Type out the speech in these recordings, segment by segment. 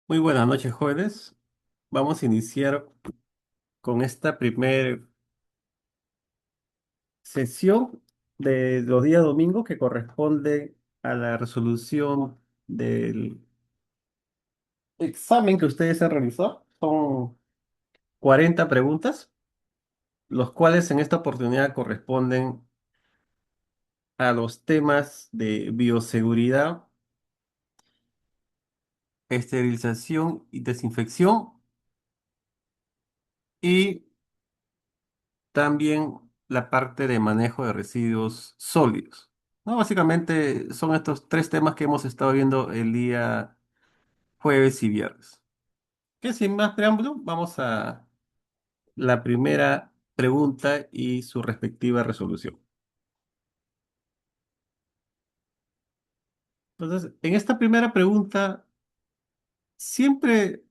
Muy buenas noches, jóvenes. Vamos a iniciar con esta primera sesión de los días domingos que corresponde a la resolución del examen que ustedes han realizado. Son 40 preguntas, los cuales en esta oportunidad corresponden a los temas de bioseguridad, esterilización y desinfección y también la parte de manejo de residuos sólidos. No, básicamente son estos tres temas que hemos estado viendo el día jueves y viernes. Que sin más preámbulo, vamos a la primera pregunta y su respectiva resolución. Entonces, en esta primera pregunta, siempre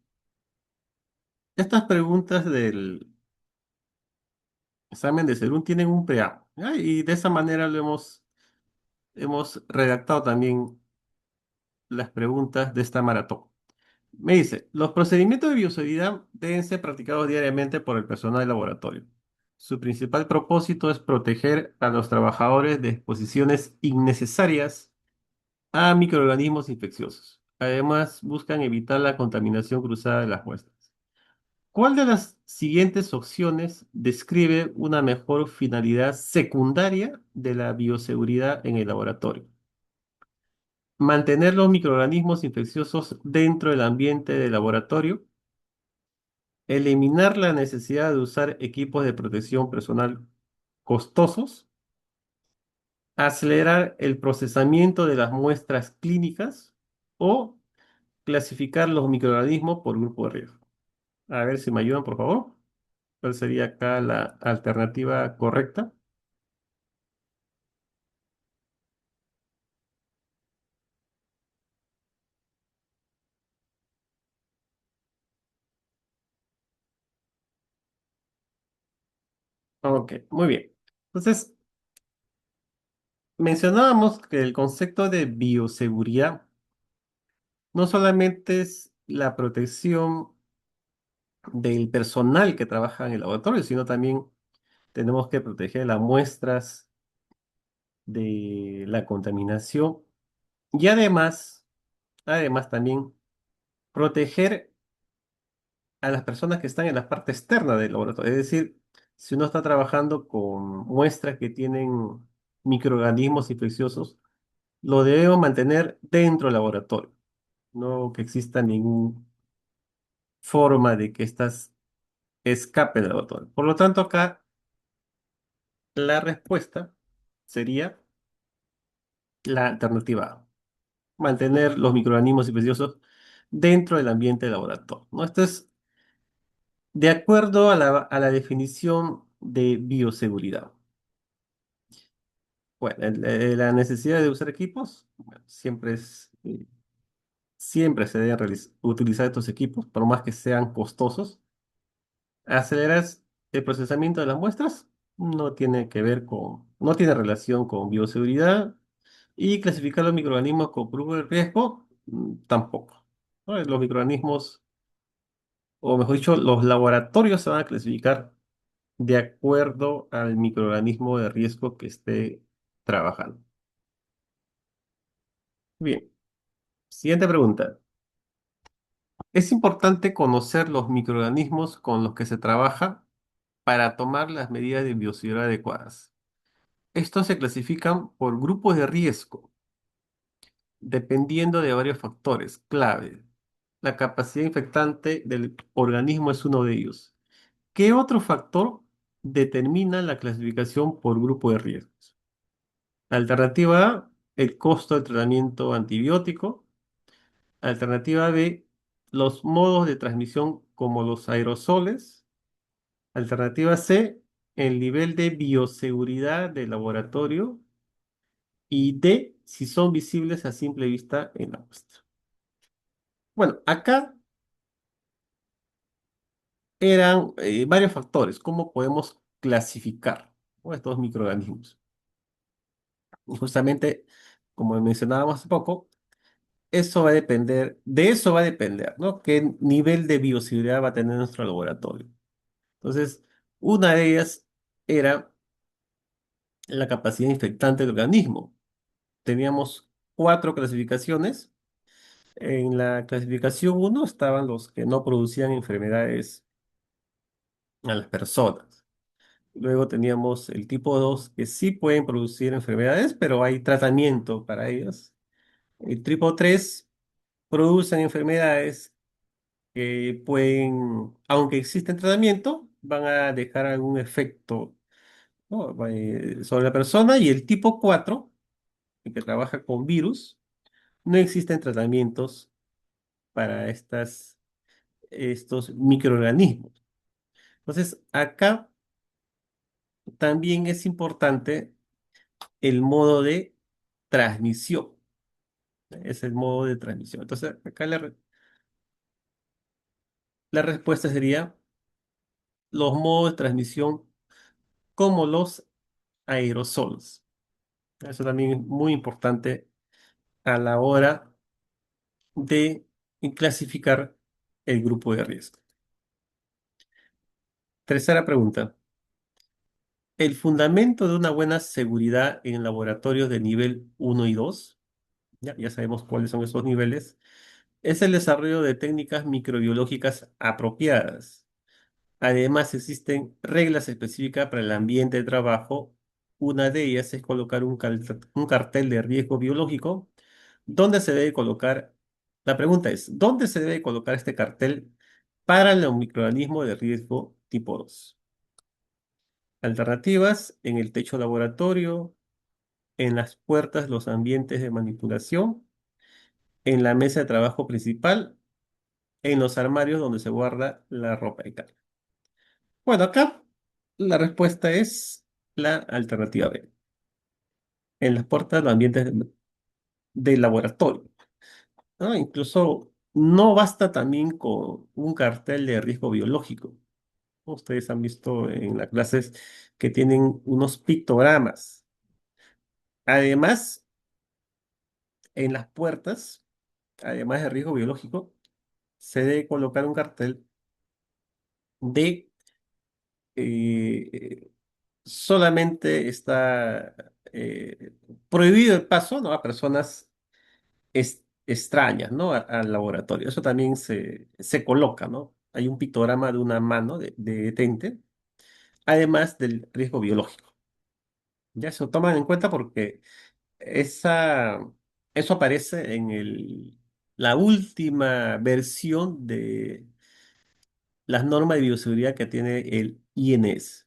estas preguntas del examen de Serún tienen un preámbulo, ¿ya? Y de esa manera hemos redactado también las preguntas de esta maratón. Me dice, los procedimientos de bioseguridad deben ser practicados diariamente por el personal del laboratorio. Su principal propósito es proteger a los trabajadores de exposiciones innecesarias a microorganismos infecciosos. Además, buscan evitar la contaminación cruzada de las muestras. ¿Cuál de las siguientes opciones describe una mejor finalidad secundaria de la bioseguridad en el laboratorio? Mantener los microorganismos infecciosos dentro del ambiente del laboratorio, eliminar la necesidad de usar equipos de protección personal costosos, acelerar el procesamiento de las muestras clínicas o clasificar los microorganismos por grupo de riesgo. A ver si me ayudan, por favor. ¿Cuál sería acá la alternativa correcta? Ok, muy bien. Entonces, mencionábamos que el concepto de bioseguridad no solamente es la protección del personal que trabaja en el laboratorio, sino también tenemos que proteger las muestras de la contaminación y además también proteger a las personas que están en la parte externa del laboratorio. Es decir, si uno está trabajando con muestras que tienen microorganismos infecciosos, lo debemos mantener dentro del laboratorio, no que exista ninguna forma de que estas escapen del laboratorio. Por lo tanto, acá la respuesta sería la alternativa A, mantener los microorganismos infecciosos dentro del ambiente del laboratorio, ¿no? Esto es de acuerdo a la definición de bioseguridad. Bueno, la necesidad de usar equipos, bueno, siempre se deben utilizar estos equipos, por más que sean costosos. Acelerar el procesamiento de las muestras no tiene relación con bioseguridad. Y clasificar los microorganismos con grupo de riesgo, tampoco. ¿No? Los microorganismos, o mejor dicho, los laboratorios se van a clasificar de acuerdo al microorganismo de riesgo que esté trabajando. Bien, siguiente pregunta. Es importante conocer los microorganismos con los que se trabaja para tomar las medidas de bioseguridad adecuadas. Estos se clasifican por grupos de riesgo, dependiendo de varios factores clave. La capacidad infectante del organismo es uno de ellos. ¿Qué otro factor determina la clasificación por grupo de riesgos? Alternativa A, el costo del tratamiento antibiótico. Alternativa B, los modos de transmisión como los aerosoles. Alternativa C, el nivel de bioseguridad del laboratorio. Y D, si son visibles a simple vista en la muestra. Bueno, acá eran varios factores. ¿Cómo podemos clasificar, ¿no?, estos microorganismos? Y justamente, como mencionábamos hace poco, eso va a depender, de eso va a depender, ¿no? ¿Qué nivel de bioseguridad va a tener nuestro laboratorio? Entonces, una de ellas era la capacidad infectante del organismo. Teníamos cuatro clasificaciones. En la clasificación uno estaban los que no producían enfermedades a las personas. Luego teníamos el tipo 2 que sí pueden producir enfermedades, pero hay tratamiento para ellas. El tipo 3 producen enfermedades que pueden, aunque existen tratamiento, van a dejar algún efecto, ¿no? Sobre la persona. Y el tipo 4 el que trabaja con virus, no existen tratamientos para estos microorganismos. Entonces, acá también es importante el modo de transmisión. Es el modo de transmisión. Entonces, acá la respuesta sería los modos de transmisión como los aerosols. Eso también es muy importante a la hora de clasificar el grupo de riesgo. Tercera pregunta. El fundamento de una buena seguridad en laboratorios de nivel uno y 2, ya sabemos cuáles son esos niveles, es el desarrollo de técnicas microbiológicas apropiadas. Además, existen reglas específicas para el ambiente de trabajo. Una de ellas es colocar un cartel de riesgo biológico. ¿Dónde se debe colocar? La pregunta es, ¿dónde se debe colocar este cartel para los microorganismos de riesgo tipo 2? Alternativas: en el techo laboratorio, en las puertas, los ambientes de manipulación, en la mesa de trabajo principal, en los armarios donde se guarda la ropa y tal. Bueno, acá la respuesta es la alternativa B. En las puertas, los ambientes del laboratorio, ¿no? Incluso no basta también con un cartel de riesgo biológico. Ustedes han visto en las clases que tienen unos pictogramas. Además, en las puertas, además de riesgo biológico, se debe colocar un cartel de eh, solamente está prohibido el paso, ¿no? A personas extrañas, ¿no? Al laboratorio. Eso también se coloca, ¿no? Hay un pictograma de una mano de detente, además del riesgo biológico. Ya se lo toman en cuenta porque esa, eso aparece en la última versión de las normas de bioseguridad que tiene el INS.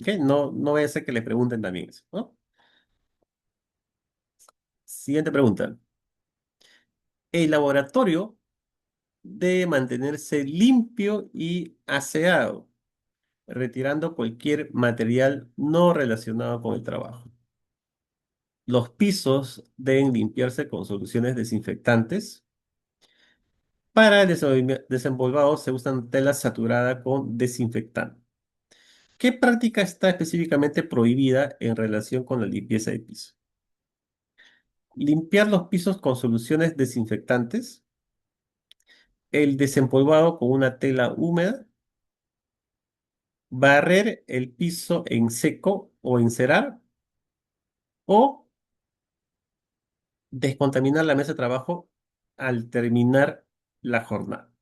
¿Ok? No, no vaya a ser que le pregunten también eso, ¿no? Siguiente pregunta. El laboratorio debe mantenerse limpio y aseado, retirando cualquier material no relacionado con el trabajo. Los pisos deben limpiarse con soluciones desinfectantes. Para el desempolvado se usan tela saturada con desinfectante. ¿Qué práctica está específicamente prohibida en relación con la limpieza de piso? Limpiar los pisos con soluciones desinfectantes, el desempolvado con una tela húmeda, barrer el piso en seco o encerar, o descontaminar la mesa de trabajo al terminar la jornada.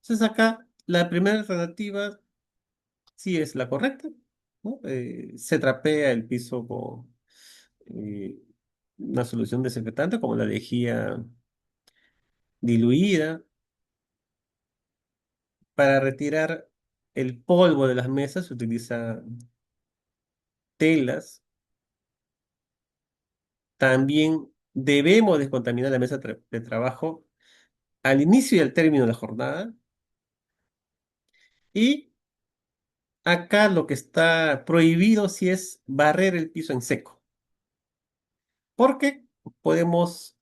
Entonces acá la primera alternativa sí es la correcta, ¿no? Se trapea el piso con eh, una solución desinfectante como la lejía diluida. Para retirar el polvo de las mesas se utiliza telas. También debemos descontaminar la mesa de trabajo al inicio y al término de la jornada. Y acá lo que está prohibido sí es barrer el piso en seco, porque podemos,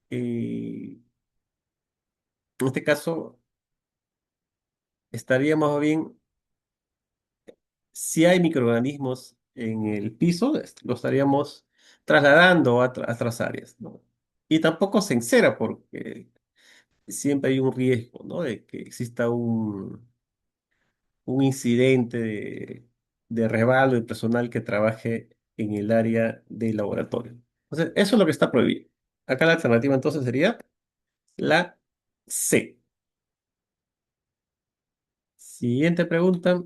en este caso, estaríamos bien, si hay microorganismos en el piso, lo estaríamos trasladando a otras áreas, ¿no? y tampoco se encera porque siempre hay un riesgo, ¿no? De que exista un incidente de resbalo de personal que trabaje en el área de laboratorio. Entonces, eso es lo que está prohibido. Acá la alternativa entonces sería la C. Siguiente pregunta.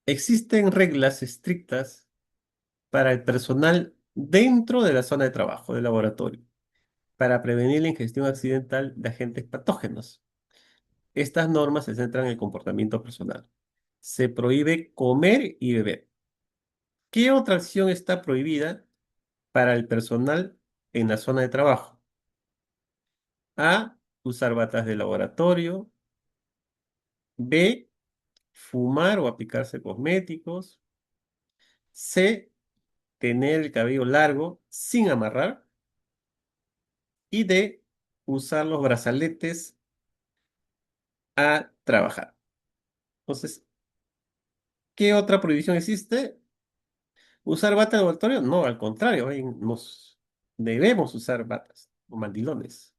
¿Existen reglas estrictas para el personal dentro de la zona de trabajo del laboratorio para prevenir la ingestión accidental de agentes patógenos? Estas normas se centran en el comportamiento personal. Se prohíbe comer y beber. ¿Qué otra acción está prohibida para el personal en la zona de trabajo? A. Usar batas de laboratorio. B. Fumar o aplicarse cosméticos. C. Tener el cabello largo sin amarrar. Y D. Usar los brazaletes a trabajar. Entonces, ¿qué otra prohibición existe? ¿Usar bata de laboratorio? No, al contrario, nos debemos usar batas o mandilones.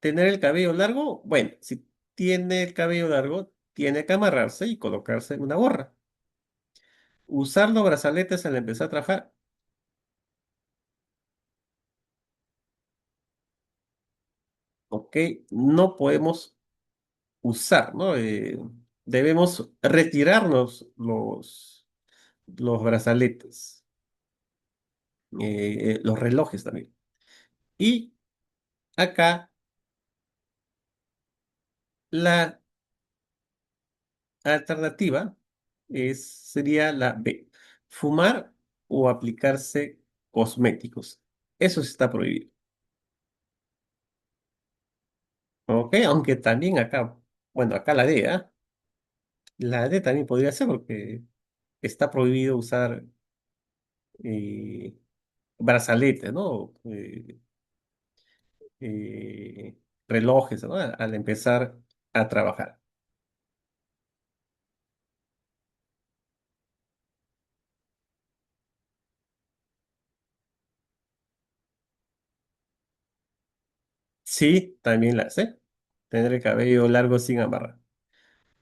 ¿Tener el cabello largo? Bueno, si tiene el cabello largo, tiene que amarrarse y colocarse una gorra. Usar los brazaletes al empezar a trabajar, ok, no podemos usar, ¿no? Debemos retirarnos los brazaletes, los relojes también. Y acá la alternativa sería la B, fumar o aplicarse cosméticos. Eso sí está prohibido. ¿Ok? Aunque también acá, bueno, acá la D, ¿ah? La D también podría ser porque está prohibido usar eh, brazaletes, ¿no? Eh, relojes, ¿no? Al empezar a trabajar. Sí, también la C. Tener el cabello largo sin amarrar.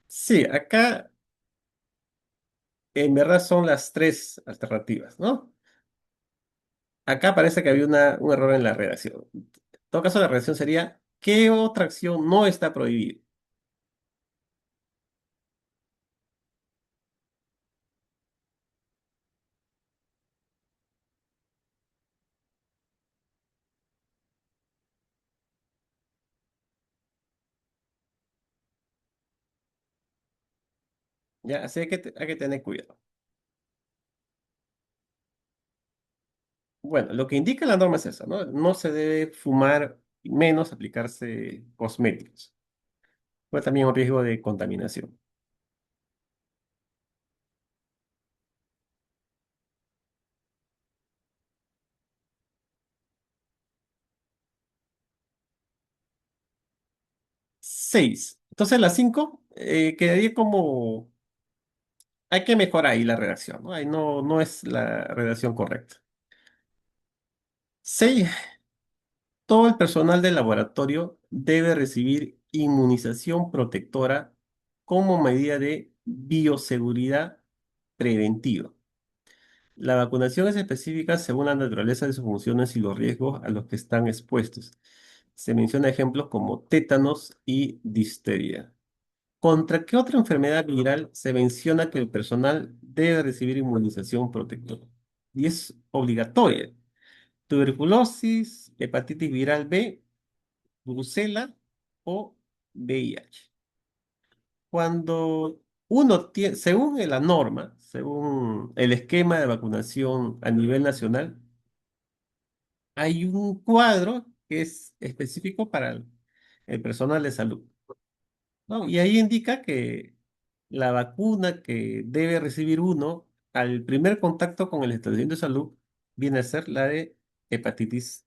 Sí, acá en verdad son las tres alternativas, ¿no? Acá parece que había un error en la redacción. En todo caso, la redacción sería, ¿qué otra acción no está prohibida? Ya, así hay que tener cuidado. Bueno, lo que indica la norma es eso, ¿no? No se debe fumar y menos aplicarse cosméticos. Pues también un riesgo de contaminación. 6. Entonces la 5 quedaría como... Hay que mejorar ahí la redacción, ¿no? Ahí no es la redacción correcta. 6. Todo el personal del laboratorio debe recibir inmunización protectora como medida de bioseguridad preventiva. La vacunación es específica según la naturaleza de sus funciones y los riesgos a los que están expuestos. Se menciona ejemplos como tétanos y difteria. ¿Contra qué otra enfermedad viral se menciona que el personal debe recibir inmunización protectora? Y es obligatoria. Tuberculosis, hepatitis viral B, brucela o VIH. Cuando uno tiene, según la norma, según el esquema de vacunación a nivel nacional, hay un cuadro que es específico para el personal de salud, ¿no? Y ahí indica que la vacuna que debe recibir uno al primer contacto con el establecimiento de salud viene a ser la de hepatitis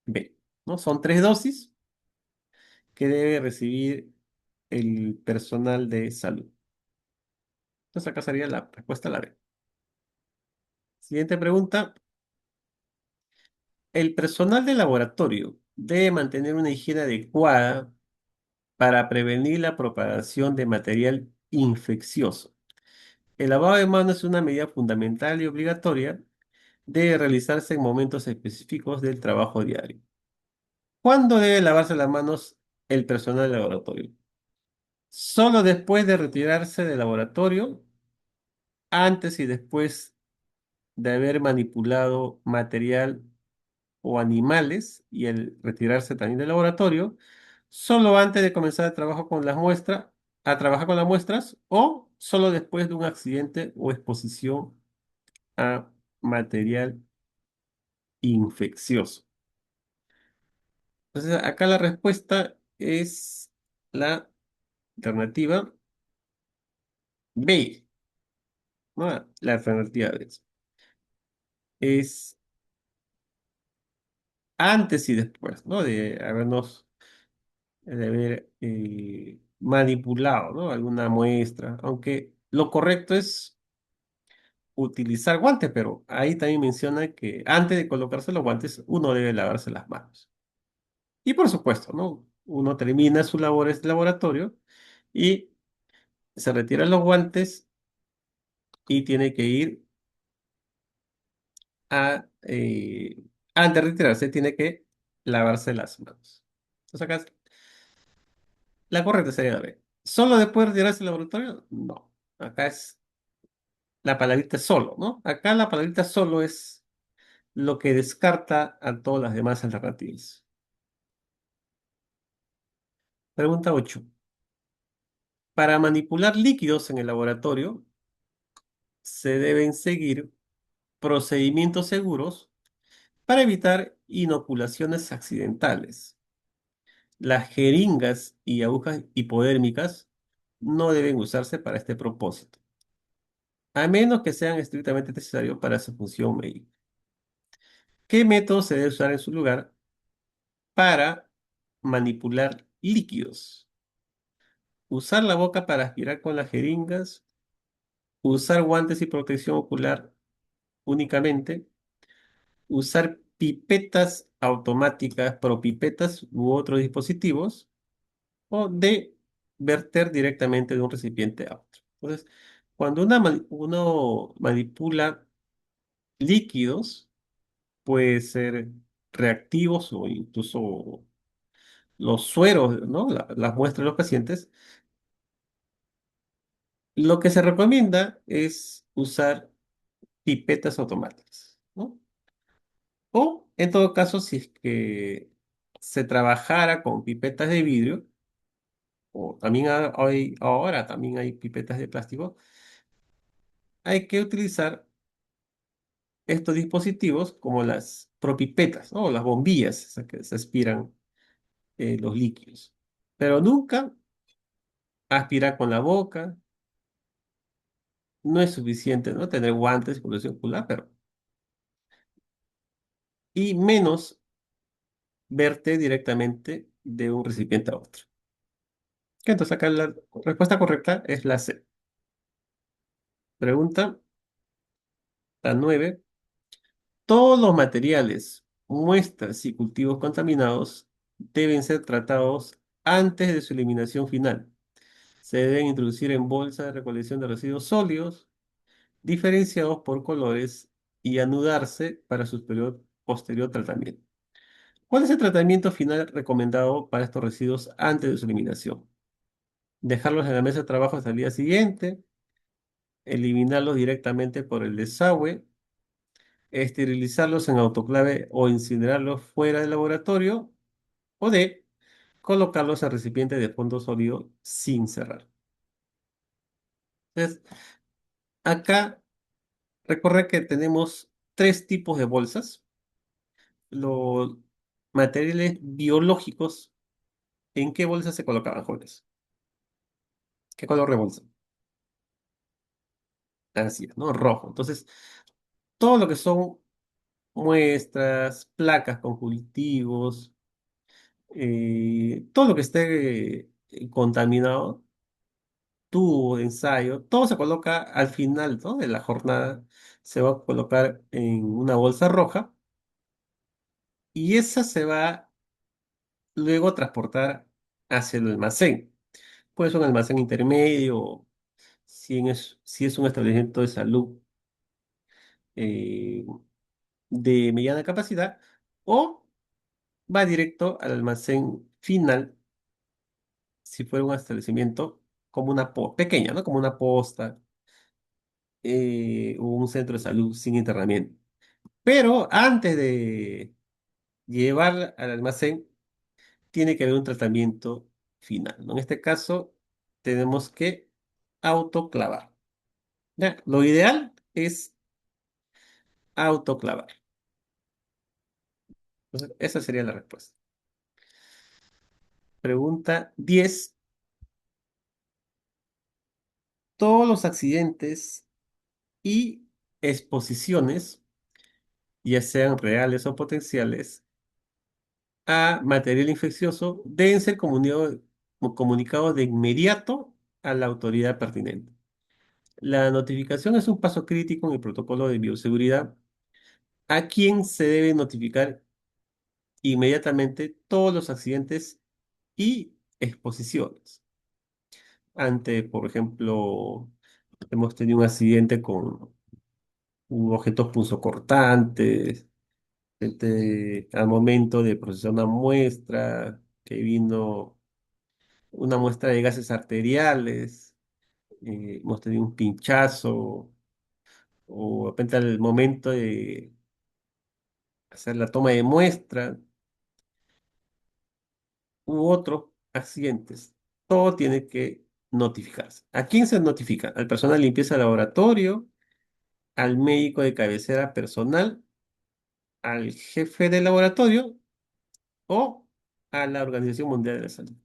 B, ¿no? Son 3 dosis que debe recibir el personal de salud. Entonces acá sería la respuesta a la B. Siguiente pregunta. El personal de laboratorio debe mantener una higiene adecuada para prevenir la propagación de material infeccioso. El lavado de manos es una medida fundamental y obligatoria. Debe realizarse en momentos específicos del trabajo diario. ¿Cuándo debe lavarse las manos el personal del laboratorio? Solo después de retirarse del laboratorio, antes y después de haber manipulado material o animales y el retirarse también del laboratorio, solo antes de comenzar el trabajo con las muestras, a trabajar con las muestras o solo después de un accidente o exposición a material infeccioso. Entonces, acá la respuesta es la alternativa B, ¿no? La alternativa B es antes y después, ¿no? De haber manipulado, ¿no? Alguna muestra, aunque lo correcto es utilizar guantes, pero ahí también menciona que antes de colocarse los guantes uno debe lavarse las manos. Y por supuesto, ¿no? Uno termina sus labores de laboratorio y se retira los guantes y tiene que ir antes de retirarse, tiene que lavarse las manos. Entonces acá la correcta sería la B. ¿Solo después de retirarse del laboratorio? No. Acá es la palabrita solo, ¿no? Acá la palabrita solo es lo que descarta a todas las demás alternativas. Pregunta 8. Para manipular líquidos en el laboratorio, se deben seguir procedimientos seguros para evitar inoculaciones accidentales. Las jeringas y agujas hipodérmicas no deben usarse para este propósito, a menos que sean estrictamente necesarios para su función médica. ¿Qué método se debe usar en su lugar para manipular líquidos? Usar la boca para aspirar con las jeringas, usar guantes y protección ocular únicamente, usar pipetas automáticas, propipetas u otros dispositivos, o de verter directamente de un recipiente a otro. Entonces, cuando uno manipula líquidos, puede ser reactivos o incluso los sueros, ¿no? Las muestras de los pacientes. Lo que se recomienda es usar pipetas automáticas, ¿no? O, en todo caso, si es que se trabajara con pipetas de vidrio, o también ahora también hay pipetas de plástico, hay que utilizar estos dispositivos como las propipetas, ¿no? O las bombillas esas que se aspiran los líquidos. Pero nunca aspirar con la boca, no es suficiente, ¿no? Tener guantes y protección ocular, pero y menos verte directamente de un recipiente a otro. Entonces acá la respuesta correcta es la C. Pregunta la 9. Todos los materiales, muestras y cultivos contaminados deben ser tratados antes de su eliminación final. Se deben introducir en bolsas de recolección de residuos sólidos, diferenciados por colores y anudarse para su posterior tratamiento. ¿Cuál es el tratamiento final recomendado para estos residuos antes de su eliminación? Dejarlos en la mesa de trabajo hasta el día siguiente, eliminarlos directamente por el desagüe, esterilizarlos en autoclave o incinerarlos fuera del laboratorio, o D, colocarlos en recipiente de fondo sólido sin cerrar. Entonces, acá recuerda que tenemos tres tipos de bolsas. Los materiales biológicos, ¿en qué bolsa se colocaban, jóvenes? ¿Qué color de bolsa? Así es, ¿no? Rojo. Entonces, todo lo que son muestras, placas con cultivos, todo lo que esté contaminado tubo de ensayo, todo se coloca al final, ¿no? de la jornada, se va a colocar en una bolsa roja y esa se va luego a transportar hacia el almacén. Puede ser un almacén intermedio, si es un establecimiento de salud eh, de mediana capacidad, o va directo al almacén final, si fuera un establecimiento como una pequeña, ¿no? Como una posta o un centro de salud sin internamiento. Pero antes de llevar al almacén, tiene que haber un tratamiento final, ¿no? En este caso, tenemos que autoclavar. ¿Ya? Lo ideal es autoclavar. Entonces, esa sería la respuesta. Pregunta 10. Todos los accidentes y exposiciones, ya sean reales o potenciales, a material infeccioso deben ser comunicados de inmediato a la autoridad pertinente. La notificación es un paso crítico en el protocolo de bioseguridad, a quien se debe notificar inmediatamente todos los accidentes y exposiciones. Ante, por ejemplo, hemos tenido un accidente con objetos punzocortantes, al momento de procesar una muestra, que vino una muestra de gases arteriales, hemos tenido un pinchazo, o de repente al momento de hacer la toma de muestra, u otros accidentes. Todo tiene que notificarse. ¿A quién se notifica? Al personal de limpieza de laboratorio, al médico de cabecera personal, al jefe de laboratorio o a la Organización Mundial de la Salud.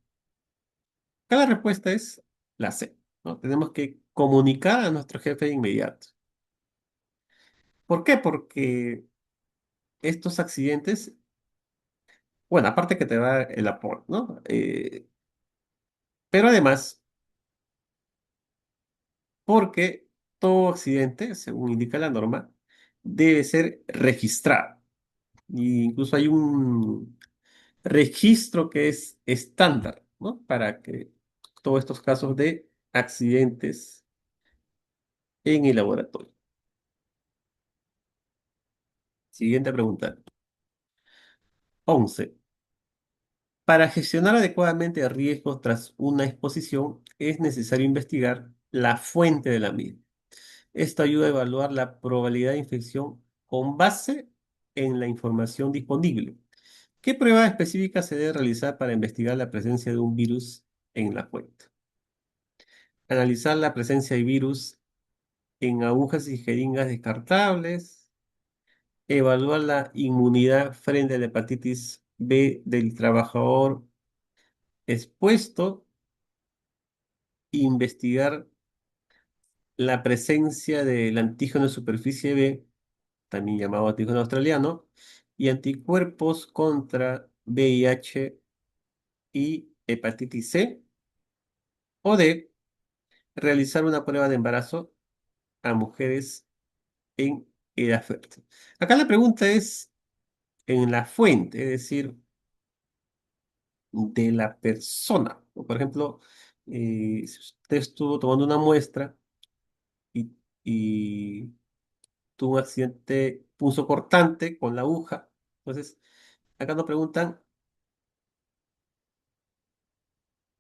Cada respuesta es la C, ¿no? Tenemos que comunicar a nuestro jefe de inmediato. ¿Por qué? Porque estos accidentes, bueno, aparte que te da el apoyo, ¿no? Pero además, porque todo accidente, según indica la norma, debe ser registrado. Y incluso hay un registro que es estándar, ¿no? Para que todos estos casos de accidentes en el laboratorio. Siguiente pregunta. 11. Para gestionar adecuadamente riesgos tras una exposición, es necesario investigar la fuente de la misma. Esto ayuda a evaluar la probabilidad de infección con base en la información disponible. ¿Qué prueba específica se debe realizar para investigar la presencia de un virus en la fuente? Analizar la presencia de virus en agujas y jeringas descartables. Evaluar la inmunidad frente a la hepatitis B del trabajador expuesto. Investigar la presencia del antígeno de superficie B, también llamado antígeno australiano, y anticuerpos contra VIH y hepatitis C. O D, realizar una prueba de embarazo a mujeres en edad fértil. Acá la pregunta es en la fuente, es decir, de la persona. Por ejemplo, si usted estuvo tomando una muestra y, y tuvo un accidente punzocortante con la aguja. Entonces, acá nos preguntan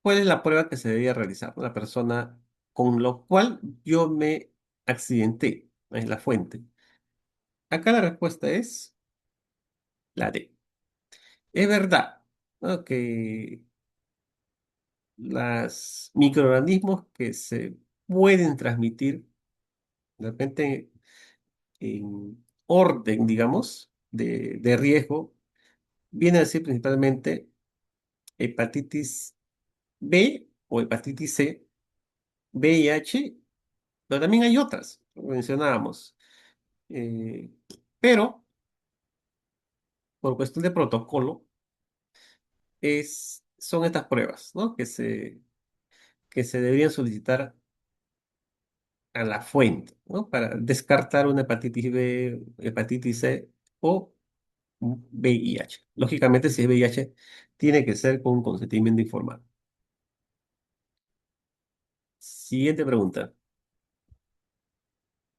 cuál es la prueba que se debía realizar la persona con lo cual yo me accidenté. Es la fuente. Acá la respuesta es la D. Es verdad, ¿no? que los microorganismos que se pueden transmitir de repente en orden, digamos, de riesgo, viene a ser principalmente hepatitis B o hepatitis C, VIH, pero también hay otras, como mencionábamos. Eh, pero por cuestión de protocolo, son estas pruebas, ¿no? que se deberían solicitar a la fuente, ¿no? Para descartar una hepatitis B, hepatitis C o un VIH. Lógicamente, si es VIH, tiene que ser con consentimiento informado. Siguiente pregunta.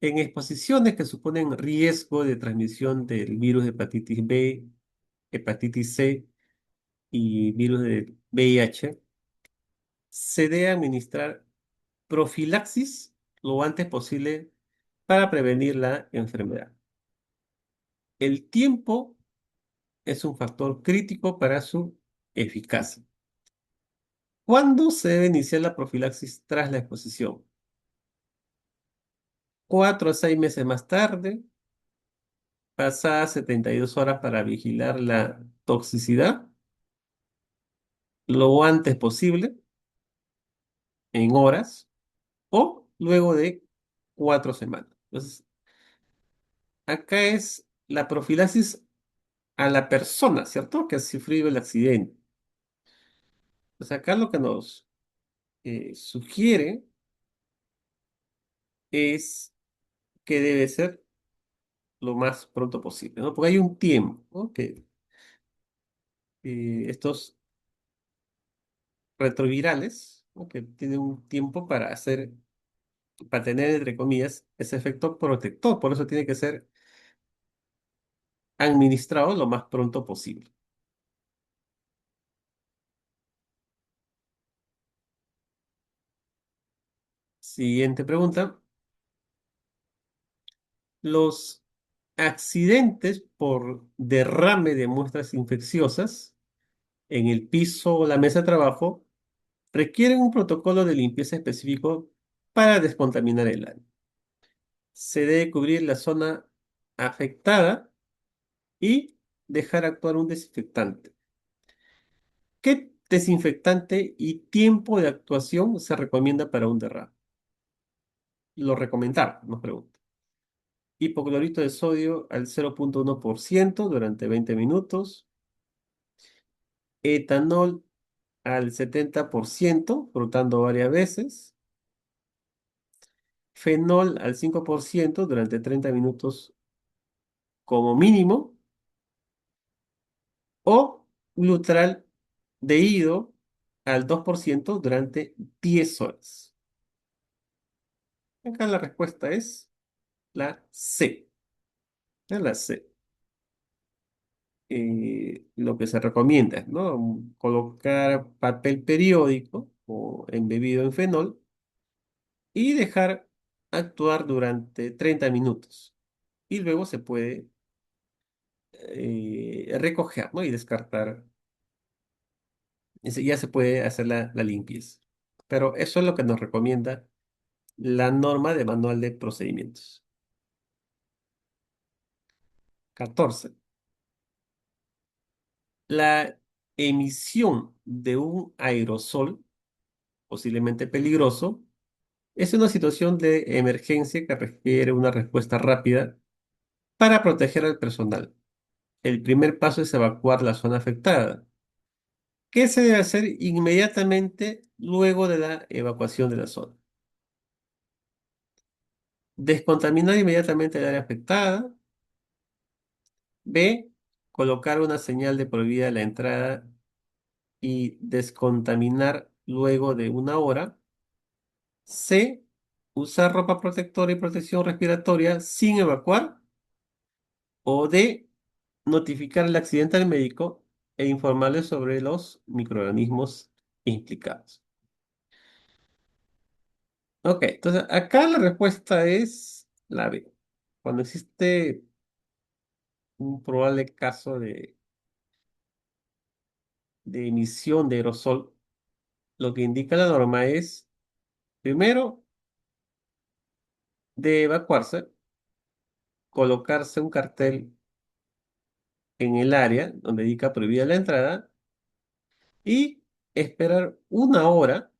En exposiciones que suponen riesgo de transmisión del virus de hepatitis B, hepatitis C y virus de VIH, se debe administrar profilaxis lo antes posible para prevenir la enfermedad. El tiempo es un factor crítico para su eficacia. ¿Cuándo se debe iniciar la profilaxis tras la exposición? 4 a 6 meses más tarde, pasadas 72 horas para vigilar la toxicidad, lo antes posible, en horas, o luego de 4 semanas. Entonces, acá es la profilaxis a la persona, ¿cierto? Que ha sufrido el accidente. Pues acá lo que nos sugiere es que debe ser lo más pronto posible, ¿no? Porque hay un tiempo, ¿no? Que estos retrovirales, ¿no? Que tienen un tiempo para tener, entre comillas, ese efecto protector. Por eso tiene que ser administrado lo más pronto posible. Siguiente pregunta. Los accidentes por derrame de muestras infecciosas en el piso o la mesa de trabajo requieren un protocolo de limpieza específico para descontaminar el área. Se debe cubrir la zona afectada y dejar actuar un desinfectante. ¿Qué desinfectante y tiempo de actuación se recomienda para un derrame? Lo recomendar, nos pregunta. Hipoclorito de sodio al 0,1% durante 20 minutos. Etanol al 70%, frotando varias veces. Fenol al 5% durante 30 minutos como mínimo. O glutral de iodo al 2% durante 10 horas. Acá la respuesta es la C. La C. Lo que se recomienda, ¿no? Colocar papel periódico o embebido en fenol y dejar actuar durante 30 minutos. Y luego se puede recoger, ¿no? Y descartar. Ya se puede hacer la limpieza. Pero eso es lo que nos recomienda la norma de manual de procedimientos. 14. La emisión de un aerosol, posiblemente peligroso, es una situación de emergencia que requiere una respuesta rápida para proteger al personal. El primer paso es evacuar la zona afectada. ¿Qué se debe hacer inmediatamente luego de la evacuación de la zona? Descontaminar inmediatamente el área afectada. B. Colocar una señal de prohibida a la entrada y descontaminar luego de 1 hora. C. Usar ropa protectora y protección respiratoria sin evacuar. O D. Notificar el accidente al médico e informarle sobre los microorganismos implicados. Ok, entonces acá la respuesta es la B. Cuando existe un probable caso de emisión de aerosol, lo que indica la norma es, primero, de evacuarse, colocarse un cartel en el área donde indica prohibida la entrada y esperar 1 hora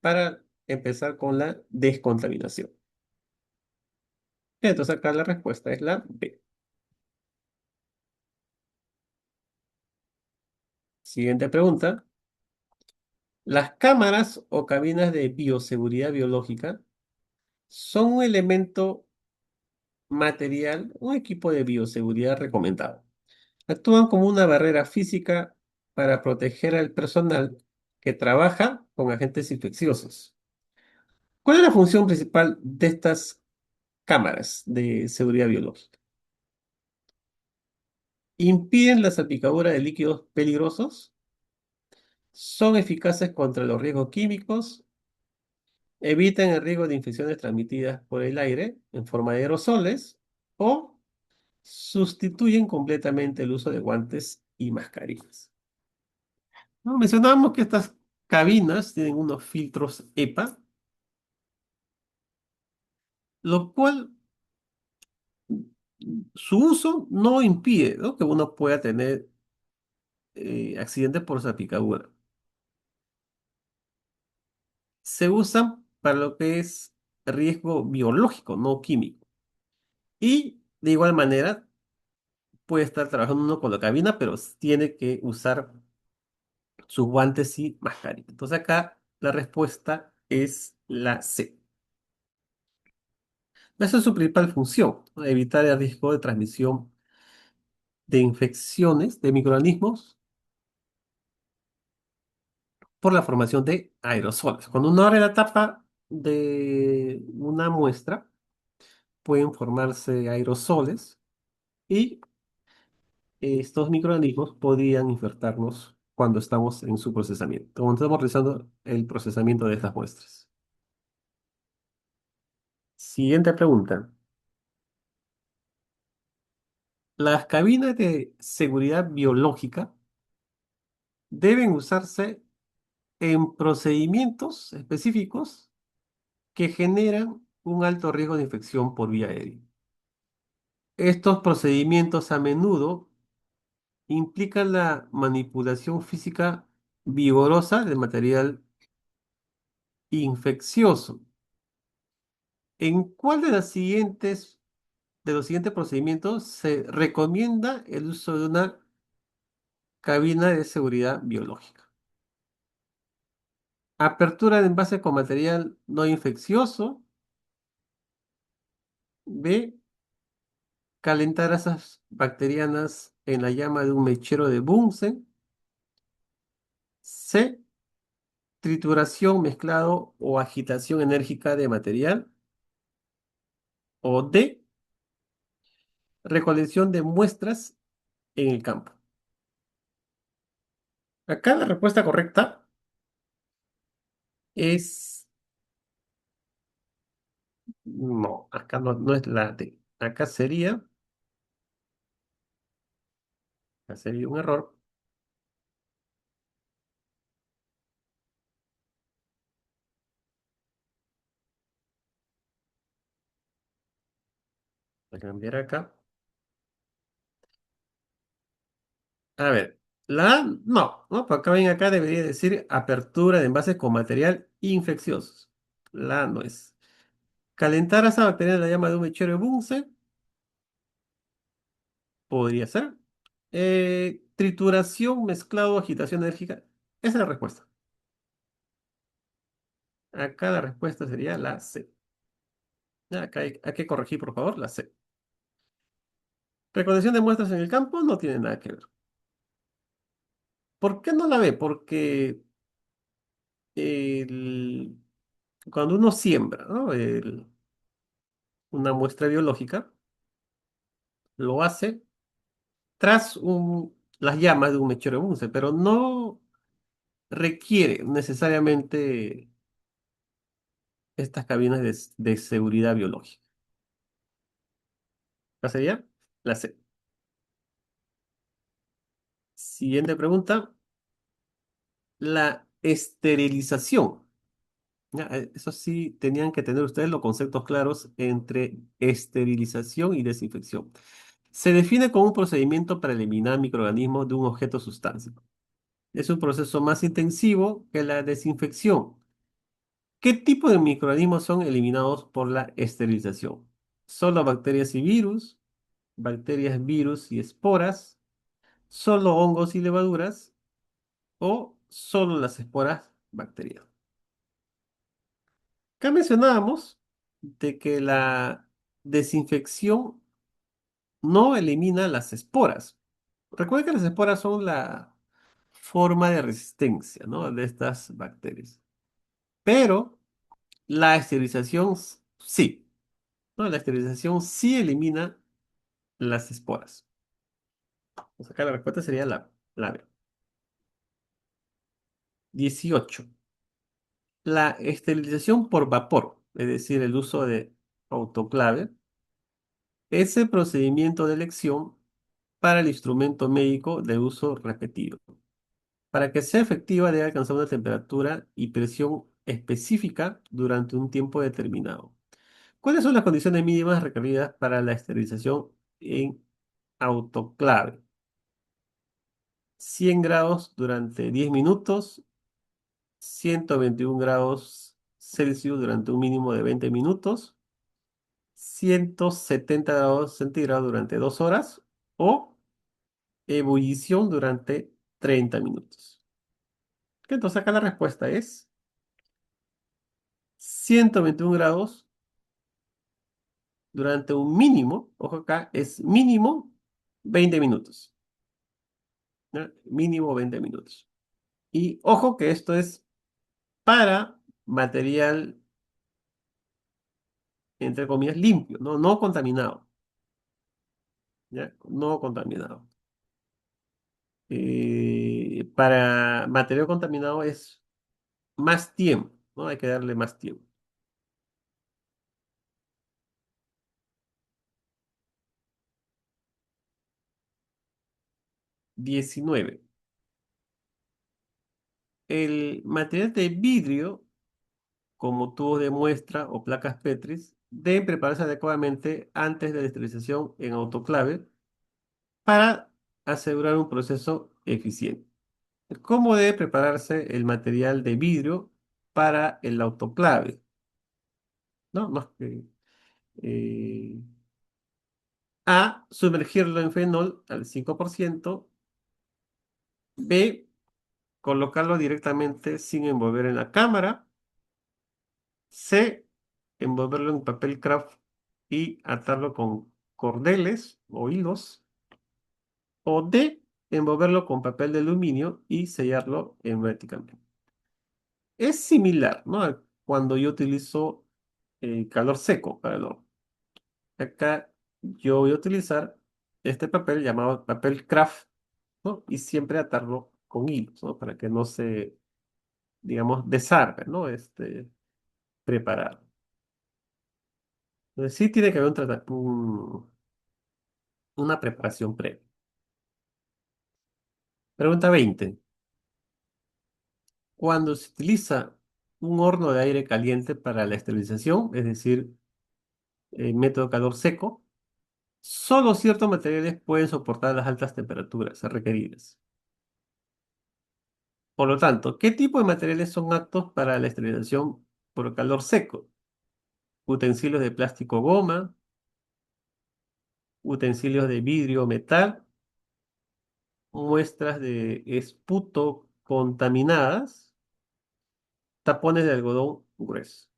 para empezar con la descontaminación. Entonces acá la respuesta es la B. Siguiente pregunta. Las cámaras o cabinas de bioseguridad biológica son un elemento material, un equipo de bioseguridad recomendado. Actúan como una barrera física para proteger al personal que trabaja con agentes infecciosos. ¿Cuál es la función principal de estas cámaras de seguridad biológica? Impiden la salpicadura de líquidos peligrosos, son eficaces contra los riesgos químicos, evitan el riesgo de infecciones transmitidas por el aire en forma de aerosoles o sustituyen completamente el uso de guantes y mascarillas. ¿No? Mencionábamos que estas cabinas tienen unos filtros EPA, lo cual su uso no impide, ¿no?, que uno pueda tener accidentes por salpicadura. Se usan para lo que es riesgo biológico, no químico. Y de igual manera puede estar trabajando uno con la cabina, pero tiene que usar sus guantes y mascarilla. Entonces acá la respuesta es la C. Esa es su principal función, ¿no? Evitar el riesgo de transmisión de infecciones de microorganismos por la formación de aerosoles. Cuando uno abre la tapa de una muestra, pueden formarse aerosoles y estos microorganismos podrían infectarnos cuando estamos en su procesamiento, cuando estamos realizando el procesamiento de estas muestras. Siguiente pregunta. Las cabinas de seguridad biológica deben usarse en procedimientos específicos que generan un alto riesgo de infección por vía aérea. Estos procedimientos a menudo implican la manipulación física vigorosa del material infeccioso. ¿En cuál de los siguientes procedimientos se recomienda el uso de una cabina de seguridad biológica? Apertura de envase con material no infeccioso. B. Calentar asas bacterianas en la llama de un mechero de Bunsen. C. Trituración, mezclado o agitación enérgica de material. O D. Recolección de muestras en el campo. Acá la respuesta correcta es... No, acá no es la D. Acá sería un error. Voy a cambiar acá. A ver, la A, no, por acá ven, acá debería decir apertura de envases con material infeccioso. La A no es. Calentar a esa bacteria en la llama de un mechero de Bunsen, podría ser. Trituración, mezclado, agitación enérgica. Esa es la respuesta. Acá la respuesta sería la C. Acá hay que corregir, por favor, la C. Recolección de muestras en el campo no tiene nada que ver. ¿Por qué no la ve? Porque el- cuando uno siembra, ¿no?, una muestra biológica, lo hace tras las llamas de un mechero de Bunsen, pero no requiere necesariamente estas cabinas de seguridad biológica. ¿Cuál sería? La C. Siguiente pregunta. La esterilización. Ya, eso sí, tenían que tener ustedes los conceptos claros entre esterilización y desinfección. Se define como un procedimiento para eliminar microorganismos de un objeto o sustancia. Es un proceso más intensivo que la desinfección. ¿Qué tipo de microorganismos son eliminados por la esterilización? ¿Solo bacterias y virus? ¿Bacterias, virus y esporas? ¿Solo hongos y levaduras? ¿O solo las esporas bacteriano. Acá mencionábamos de que la desinfección no elimina las esporas. Recuerda que las esporas son la forma de resistencia, ¿no? De estas bacterias. Pero la esterilización sí, ¿no? La esterilización sí elimina las esporas. O sea, acá la respuesta sería la B. 18. La esterilización por vapor, es decir, el uso de autoclave, es el procedimiento de elección para el instrumento médico de uso repetido. Para que sea efectiva debe alcanzar una temperatura y presión específica durante un tiempo determinado. ¿Cuáles son las condiciones mínimas requeridas para la esterilización en autoclave? 100 grados durante 10 minutos, 121 grados Celsius durante un mínimo de 20 minutos, 170 grados centígrados durante 2 horas o ebullición durante 30 minutos. Entonces acá la respuesta es 121 grados durante un mínimo, ojo acá, es mínimo 20 minutos. ¿Ya? Mínimo 20 minutos. Y ojo que esto es para material, entre comillas, limpio, no, no contaminado. ¿Ya? No contaminado. Para material contaminado es más tiempo, ¿no? Hay que darle más tiempo. 19. El material de vidrio, como tubos de muestra o placas Petris, deben prepararse adecuadamente antes de la esterilización en autoclave para asegurar un proceso eficiente. ¿Cómo debe prepararse el material de vidrio para el autoclave? ¿No? Eh, A, sumergirlo en fenol al 5%. B, colocarlo directamente sin envolver en la cámara. C, envolverlo en papel craft y atarlo con cordeles o hilos. O D, envolverlo con papel de aluminio y sellarlo herméticamente. Es similar, ¿no? A cuando yo utilizo calor seco para el horno. Acá yo voy a utilizar este papel llamado papel craft, ¿no? Y siempre atarlo con hilos, ¿no? Para que no se, digamos, desarme, ¿no? Preparado. Entonces sí tiene que haber una preparación previa. Pregunta 20. Cuando se utiliza un horno de aire caliente para la esterilización, es decir, método calor seco, solo ciertos materiales pueden soportar las altas temperaturas requeridas. Por lo tanto, ¿qué tipo de materiales son aptos para la esterilización por calor seco? Utensilios de plástico goma, utensilios de vidrio o metal, muestras de esputo contaminadas, tapones de algodón grueso.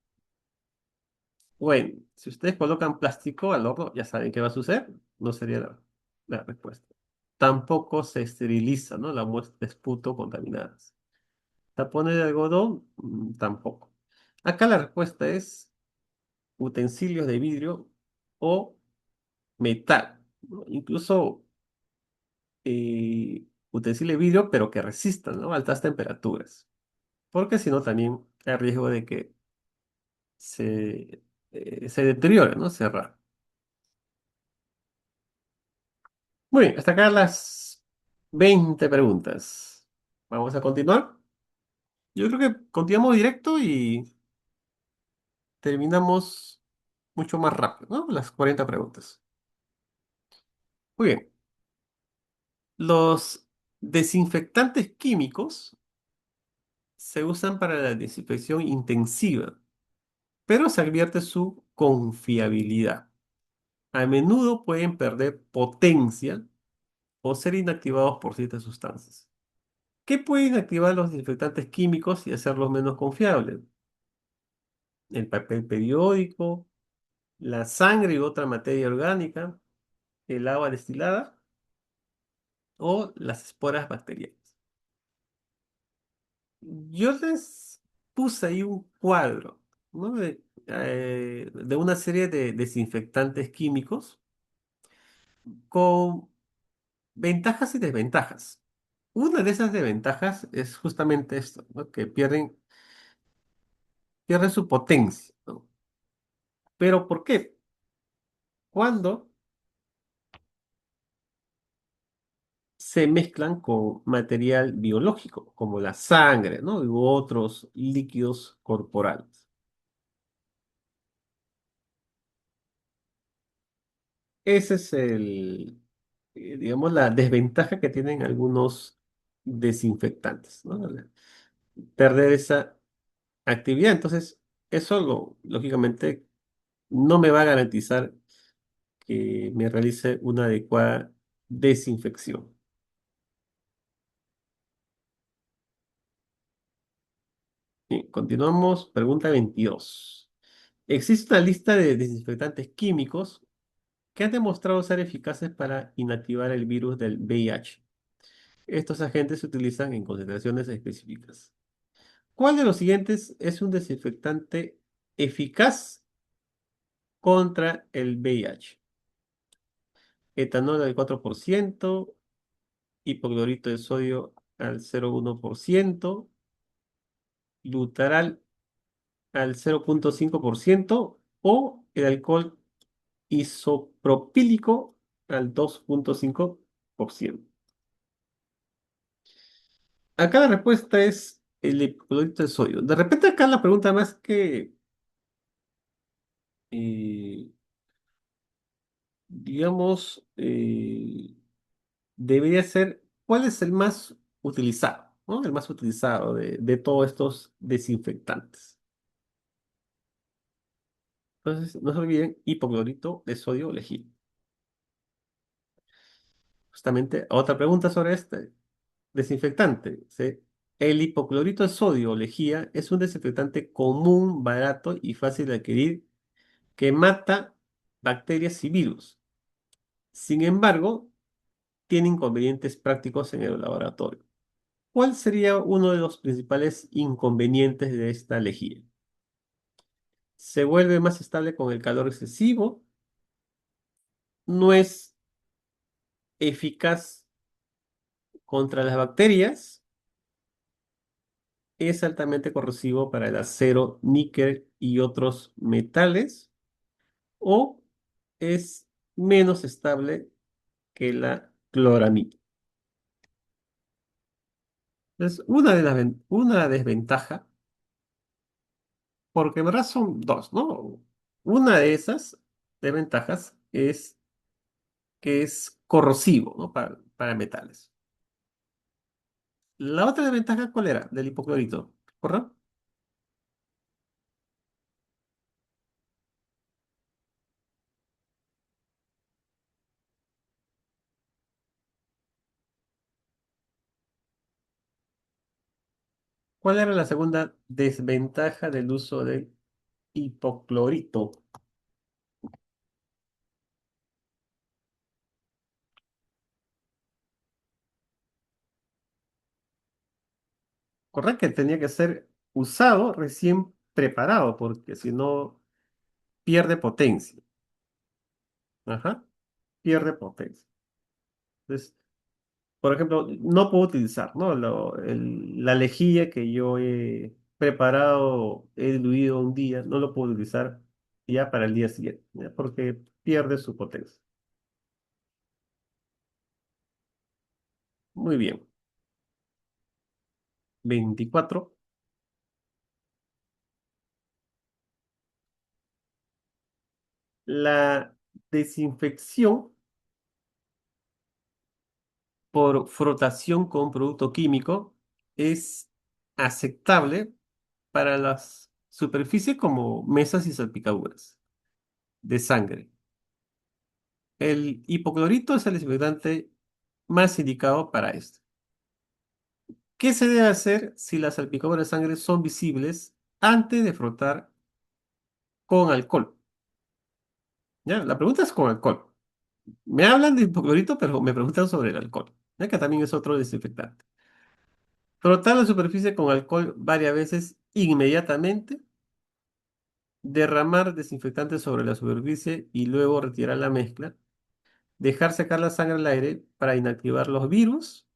Bueno, si ustedes colocan plástico al horno, ya saben qué va a suceder. No sería la respuesta. Tampoco se esteriliza, ¿no? La muestra de esputo contaminadas. Tapones de algodón, tampoco. Acá la respuesta es utensilios de vidrio o metal, ¿no? Incluso utensilios de vidrio, pero que resistan, ¿no? Altas temperaturas. Porque si no, también hay riesgo de que se deteriore, ¿no? Cerrar. Muy bien, hasta acá las 20 preguntas. Vamos a continuar. Yo creo que continuamos directo y terminamos mucho más rápido, ¿no? Las 40 preguntas. Muy bien. Los desinfectantes químicos se usan para la desinfección intensiva, pero se advierte su confiabilidad. A menudo pueden perder potencia o ser inactivados por ciertas sustancias. ¿Qué pueden activar los desinfectantes químicos y hacerlos menos confiables? El papel periódico, la sangre y otra materia orgánica, el agua destilada o las esporas bacterianas. Yo les puse ahí un cuadro, ¿no? De una serie de desinfectantes químicos con ventajas y desventajas. Una de esas desventajas es justamente esto, ¿no? Que pierden su potencia, ¿no? ¿Pero por qué? Cuando se mezclan con material biológico, como la sangre, ¿no? U otros líquidos corporales. Ese es digamos, la desventaja que tienen algunos desinfectantes, ¿no? Perder esa actividad. Entonces, eso lógicamente no me va a garantizar que me realice una adecuada desinfección. Bien, continuamos. Pregunta 22. Existe una lista de desinfectantes químicos que han demostrado ser eficaces para inactivar el virus del VIH. Estos agentes se utilizan en concentraciones específicas. ¿Cuál de los siguientes es un desinfectante eficaz contra el VIH? Etanol al 4%, hipoclorito de sodio al 0,1%, Lutaral al 0,5% o el alcohol isopropílico al 2,5%. Acá la respuesta es el hipoclorito de sodio. De repente acá la pregunta más que, eh, digamos, debería ser, ¿cuál es el más utilizado? ¿No? El más utilizado de todos estos desinfectantes. Entonces, no se olviden, hipoclorito de sodio lejía. Justamente, otra pregunta sobre este desinfectante. ¿Sí? El hipoclorito de sodio o lejía es un desinfectante común, barato y fácil de adquirir que mata bacterias y virus. Sin embargo, tiene inconvenientes prácticos en el laboratorio. ¿Cuál sería uno de los principales inconvenientes de esta lejía? Se vuelve más estable con el calor excesivo, no es eficaz contra las bacterias, es altamente corrosivo para el acero, níquel y otros metales, o es menos estable que la cloramida. Es una desventaja, porque en verdad son dos, ¿no? Una de esas desventajas es que es corrosivo, ¿no? Para metales. La otra desventaja, ¿cuál era? Del hipoclorito, ¿correcto? ¿Cuál era la segunda desventaja del uso del hipoclorito? Correcto, que tenía que ser usado recién preparado, porque si no pierde potencia. Ajá, pierde potencia. Entonces, por ejemplo, no puedo utilizar, ¿no? La lejía que yo he preparado, he diluido un día, no lo puedo utilizar ya para el día siguiente, ¿ya? Porque pierde su potencia. Muy bien. 24. La desinfección por frotación con producto químico es aceptable para las superficies como mesas y salpicaduras de sangre. El hipoclorito es el desinfectante más indicado para esto. ¿Qué se debe hacer si las salpicaduras de sangre son visibles antes de frotar con alcohol? ¿Ya? La pregunta es con alcohol. Me hablan de hipoclorito, pero me preguntan sobre el alcohol, ya que también es otro desinfectante. Frotar la superficie con alcohol varias veces inmediatamente, derramar desinfectante sobre la superficie y luego retirar la mezcla, dejar secar la sangre al aire para inactivar los virus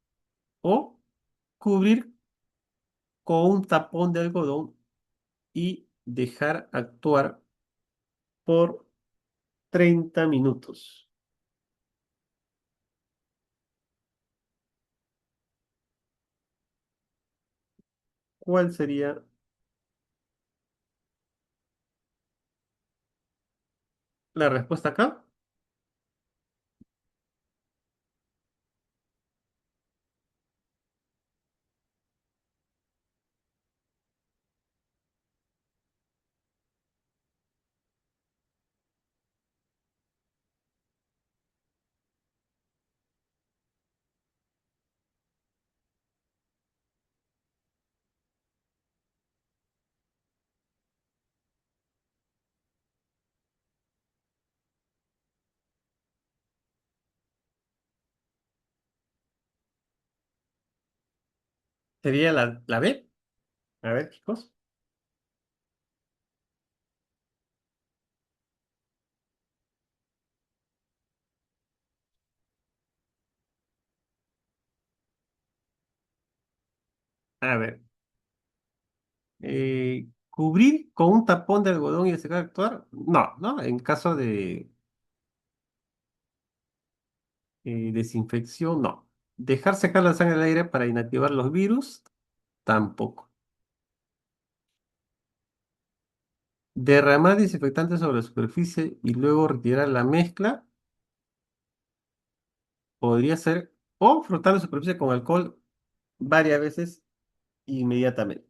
o cubrir con un tapón de algodón y dejar actuar por 30 minutos. ¿Cuál sería la respuesta acá? Sería la B. A ver, chicos. A ver. ¿Cubrir con un tapón de algodón y dejar actuar? No, ¿no? En caso de desinfección, no. Dejar secar la sangre al aire para inactivar los virus, tampoco. Derramar desinfectante sobre la superficie y luego retirar la mezcla, podría ser, o frotar la superficie con alcohol varias veces inmediatamente.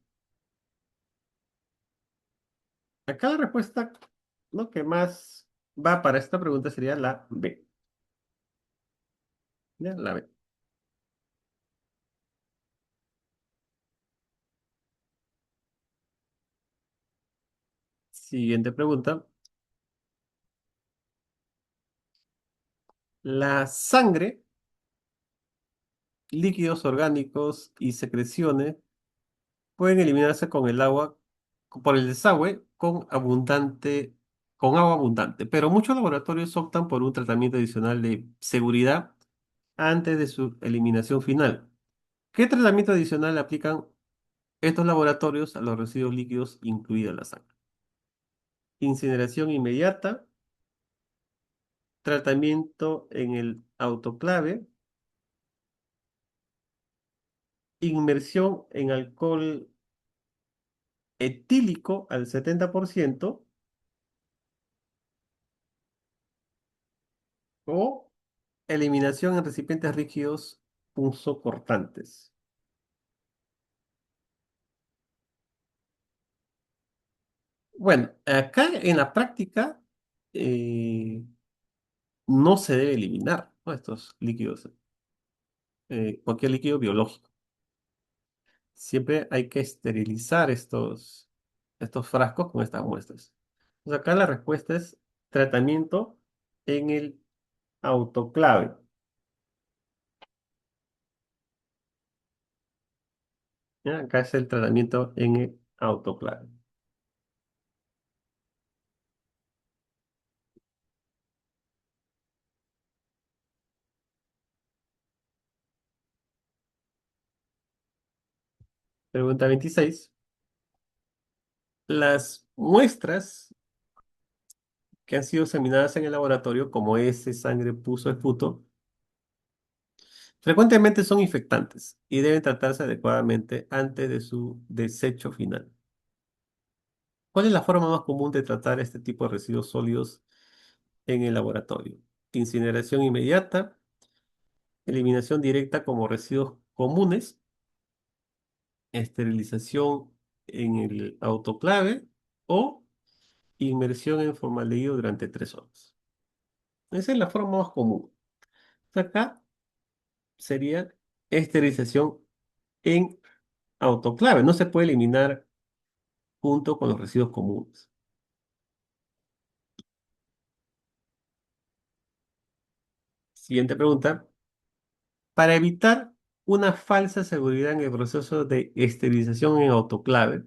Acá la respuesta, lo que más va para esta pregunta sería la B. ¿Ya? La B. Siguiente pregunta. La sangre, líquidos orgánicos y secreciones pueden eliminarse con el agua, por el desagüe con agua abundante, pero muchos laboratorios optan por un tratamiento adicional de seguridad antes de su eliminación final. ¿Qué tratamiento adicional aplican estos laboratorios a los residuos líquidos, incluida la sangre? Incineración inmediata, tratamiento en el autoclave, inmersión en alcohol etílico al 70% o eliminación en recipientes rígidos punzocortantes. Bueno, acá en la práctica eh, no se debe eliminar, ¿no? Estos líquidos, cualquier líquido biológico. Siempre hay que esterilizar estos frascos con estas muestras. Entonces acá la respuesta es tratamiento en el autoclave. ¿Ya? Acá es el tratamiento en el autoclave. Pregunta 26. Las muestras que han sido examinadas en el laboratorio, como ese sangre, puso, esputo, frecuentemente son infectantes y deben tratarse adecuadamente antes de su desecho final. ¿Cuál es la forma más común de tratar este tipo de residuos sólidos en el laboratorio? Incineración inmediata, eliminación directa como residuos comunes, esterilización en el autoclave o inmersión en formaldehído durante 3 horas. Esa es la forma más común. Acá sería esterilización en autoclave, no se puede eliminar junto con los residuos comunes. Siguiente pregunta. Para evitar una falsa seguridad en el proceso de esterilización en autoclave,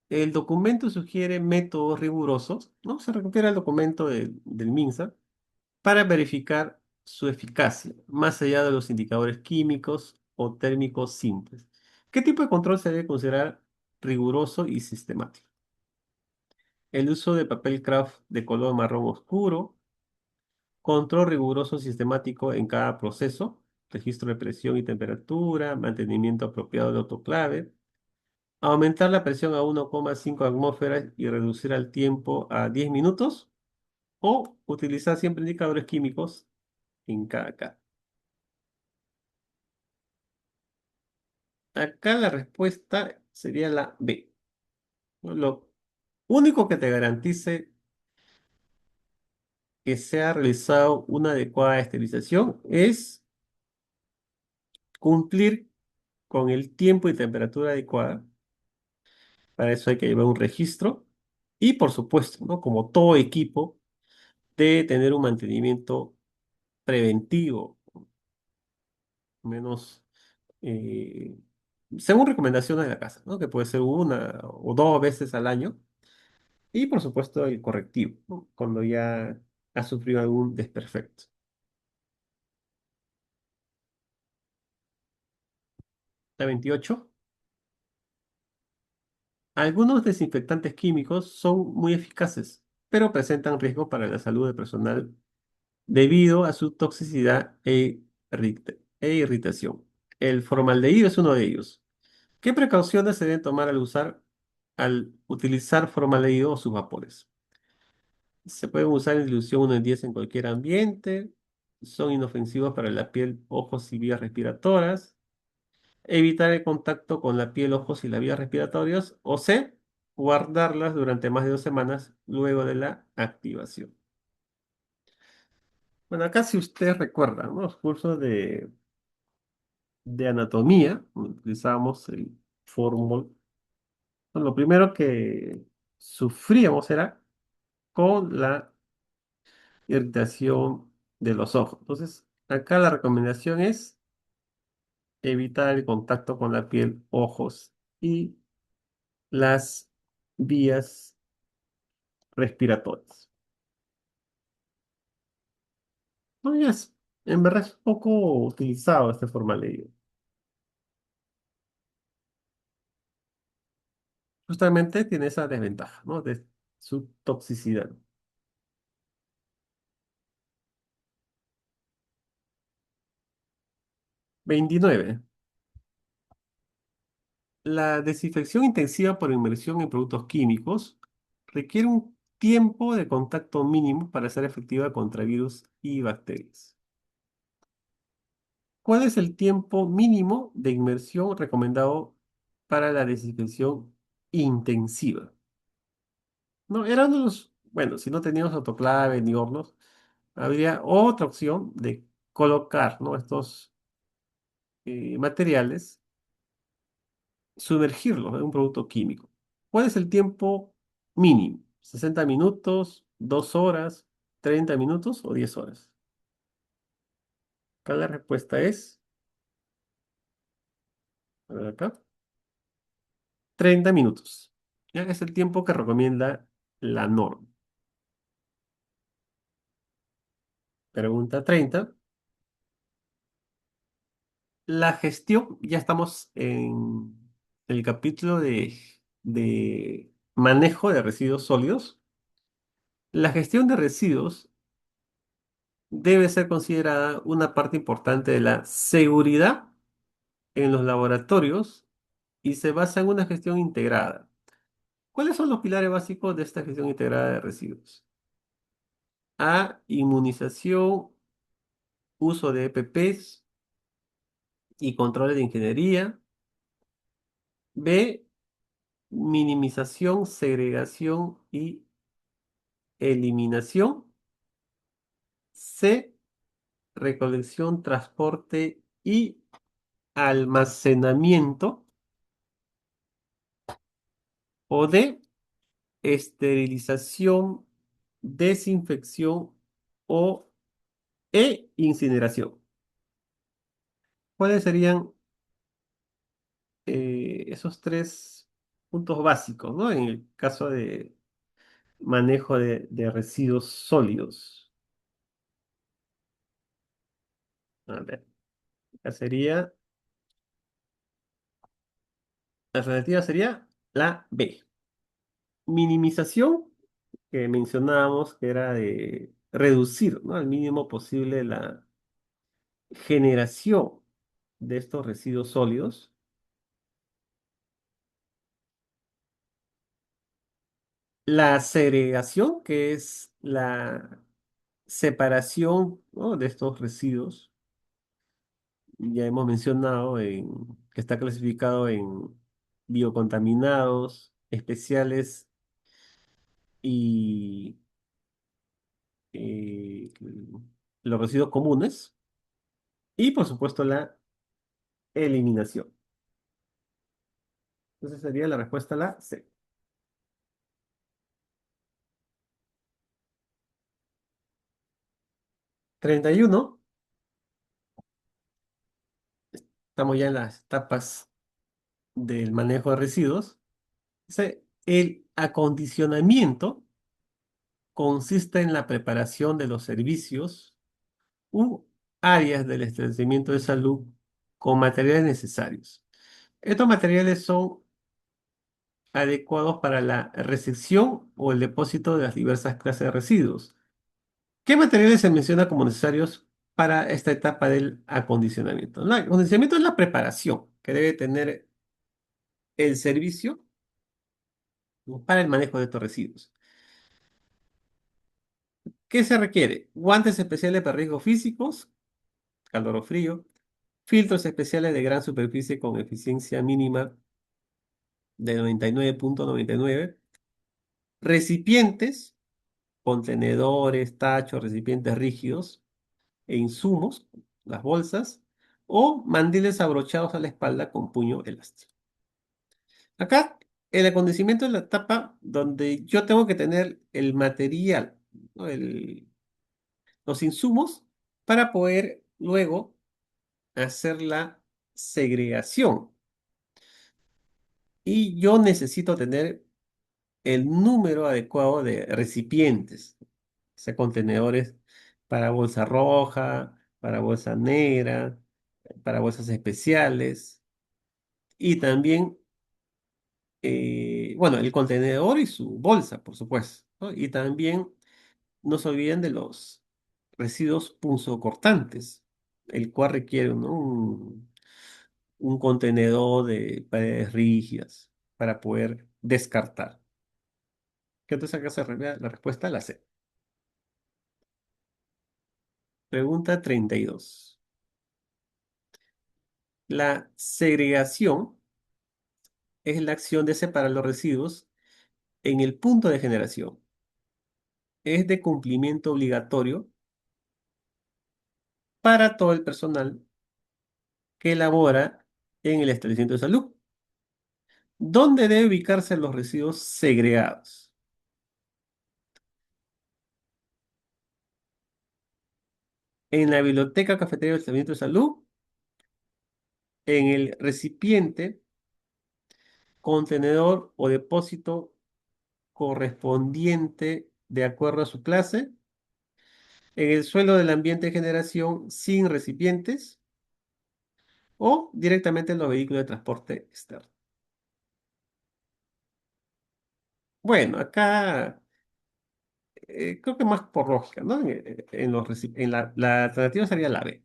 el documento sugiere métodos rigurosos, ¿no? Se refiere al documento del MINSA, para verificar su eficacia, más allá de los indicadores químicos o térmicos simples. ¿Qué tipo de control se debe considerar riguroso y sistemático? El uso de papel craft de color marrón oscuro, control riguroso sistemático en cada proceso, registro de presión y temperatura, mantenimiento apropiado de autoclave, aumentar la presión a 1,5 atmósferas y reducir el tiempo a 10 minutos, o utilizar siempre indicadores químicos en cada caso. Acá la respuesta sería la B, ¿no? Lo único que te garantice que se ha realizado una adecuada esterilización es cumplir con el tiempo y temperatura adecuada. Para eso hay que llevar un registro y, por supuesto, ¿no? Como todo equipo, debe tener un mantenimiento preventivo, menos eh, según recomendaciones de la casa, ¿no? Que puede ser una o dos veces al año. Y, por supuesto, el correctivo, ¿no? Cuando ya ha sufrido algún desperfecto. La 28. Algunos desinfectantes químicos son muy eficaces, pero presentan riesgo para la salud del personal debido a su toxicidad e irritación. El formaldehído es uno de ellos. ¿Qué precauciones se deben tomar al utilizar formaldehído o sus vapores? Se pueden usar en dilución 1 en 10 en cualquier ambiente. Son inofensivos para la piel, ojos y vías respiratorias. Evitar el contacto con la piel, ojos y las vías respiratorias. O C, guardarlas durante más de 2 semanas luego de la activación. Bueno, acá si usted recuerda, ¿no? Los cursos de anatomía, utilizamos el fórmula. Lo primero que sufríamos era con la irritación de los ojos. Entonces, acá la recomendación es evitar el contacto con la piel, ojos y las vías respiratorias. No, en verdad es poco utilizado este formaldeído. Justamente tiene esa desventaja, ¿no? De su toxicidad. 29. La desinfección intensiva por inmersión en productos químicos requiere un tiempo de contacto mínimo para ser efectiva contra virus y bacterias. ¿Cuál es el tiempo mínimo de inmersión recomendado para la desinfección intensiva? No, eran bueno, si no teníamos autoclave ni hornos, habría otra opción de colocar, ¿no? Estos materiales, sumergirlos en un producto químico. ¿Cuál es el tiempo mínimo? ¿60 minutos, 2 horas, 30 minutos o 10 horas? Acá la respuesta es, a ver acá, 30 minutos. Ya es el tiempo que recomienda la norma. Pregunta 30. La gestión, ya estamos en el capítulo de manejo de residuos sólidos. La gestión de residuos debe ser considerada una parte importante de la seguridad en los laboratorios y se basa en una gestión integrada. ¿Cuáles son los pilares básicos de esta gestión integrada de residuos? A, inmunización, uso de EPPs y controles de ingeniería. B, minimización, segregación y eliminación. C, recolección, transporte y almacenamiento. O D, esterilización, desinfección o incineración. ¿Cuáles serían esos tres puntos básicos, ¿no? En el caso de manejo de residuos sólidos. A ver, la la alternativa sería la B. Minimización, que mencionábamos que era de reducir, ¿no? Al mínimo posible la generación de estos residuos sólidos. La segregación, que es la separación, ¿no? De estos residuos. Ya hemos mencionado que está clasificado en biocontaminados, especiales y eh, los residuos comunes. Y por supuesto la eliminación. Entonces sería la respuesta la C. 31. Estamos ya en las etapas del manejo de residuos. Dice, el acondicionamiento consiste en la preparación de los servicios u áreas del establecimiento de salud con materiales necesarios. Estos materiales son adecuados para la recepción o el depósito de las diversas clases de residuos. ¿Qué materiales se menciona como necesarios para esta etapa del acondicionamiento? El acondicionamiento es la preparación que debe tener el servicio para el manejo de estos residuos. ¿Qué se requiere? Guantes especiales para riesgos físicos, calor o frío, filtros especiales de gran superficie con eficiencia mínima de 99,99, recipientes, contenedores, tachos, recipientes rígidos e insumos, las bolsas, o mandiles abrochados a la espalda con puño elástico. Acá, el acontecimiento es la etapa donde yo tengo que tener el material, ¿no? Los insumos para poder luego hacer la segregación. Y yo necesito tener el número adecuado de recipientes, o sea, contenedores para bolsa roja, para bolsa negra, para bolsas especiales y también, bueno, el contenedor y su bolsa, por supuesto, ¿no? Y también no se olviden de los residuos punzocortantes, el cual requiere, ¿no? Un contenedor de paredes rígidas para poder descartar. ¿Qué entonces acá se revela la respuesta? La C. Pregunta 32. La segregación es la acción de separar los residuos en el punto de generación. Es de cumplimiento obligatorio para todo el personal que labora en el establecimiento de salud. ¿Dónde debe ubicarse los residuos segregados? En la biblioteca, cafetería del establecimiento de salud, en el recipiente, contenedor o depósito correspondiente de acuerdo a su clase, en el suelo del ambiente de generación sin recipientes o directamente en los vehículos de transporte externo. Bueno, acá creo que más por lógica, ¿no? La alternativa sería la B.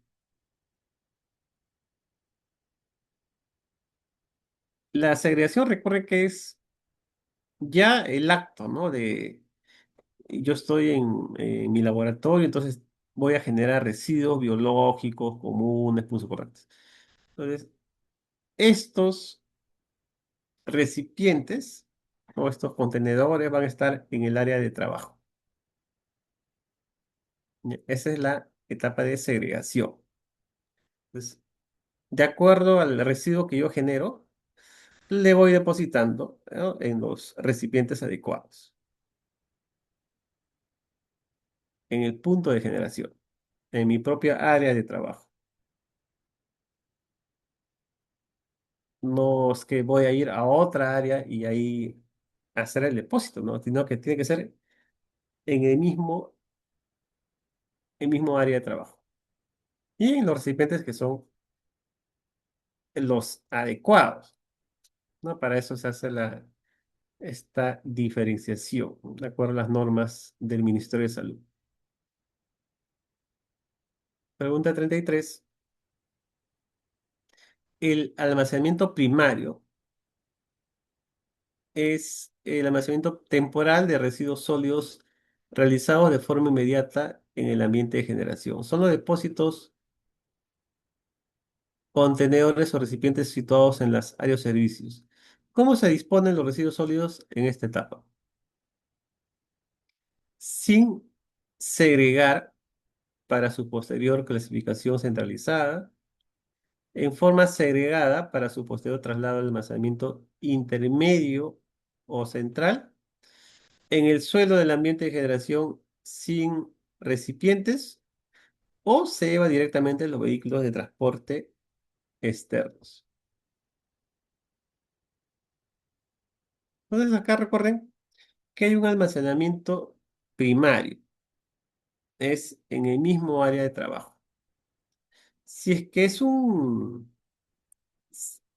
La segregación recuerda que es ya el acto, ¿no? De yo estoy en mi laboratorio, entonces voy a generar residuos biológicos comunes, punzocortantes. Entonces, estos recipientes o estos contenedores van a estar en el área de trabajo. Ya, esa es la etapa de segregación. Entonces, de acuerdo al residuo que yo genero, le voy depositando, ¿no?, en los recipientes adecuados, en el punto de generación, en mi propia área de trabajo. No es que voy a ir a otra área y ahí hacer el depósito, ¿no? Sino que tiene que ser en el mismo área de trabajo. Y en los recipientes que son los adecuados, ¿no? Para eso se hace esta diferenciación, ¿no?, de acuerdo a las normas del Ministerio de Salud. Pregunta 33. El almacenamiento primario es el almacenamiento temporal de residuos sólidos realizado de forma inmediata en el ambiente de generación. Son los depósitos, contenedores o recipientes situados en las áreas de servicios. ¿Cómo se disponen los residuos sólidos en esta etapa? Sin segregar para su posterior clasificación centralizada, en forma segregada para su posterior traslado al almacenamiento intermedio o central, en el suelo del ambiente de generación sin recipientes, o se lleva directamente en los vehículos de transporte externos. Entonces acá recuerden que hay un almacenamiento primario, es en el mismo área de trabajo. Si es que es un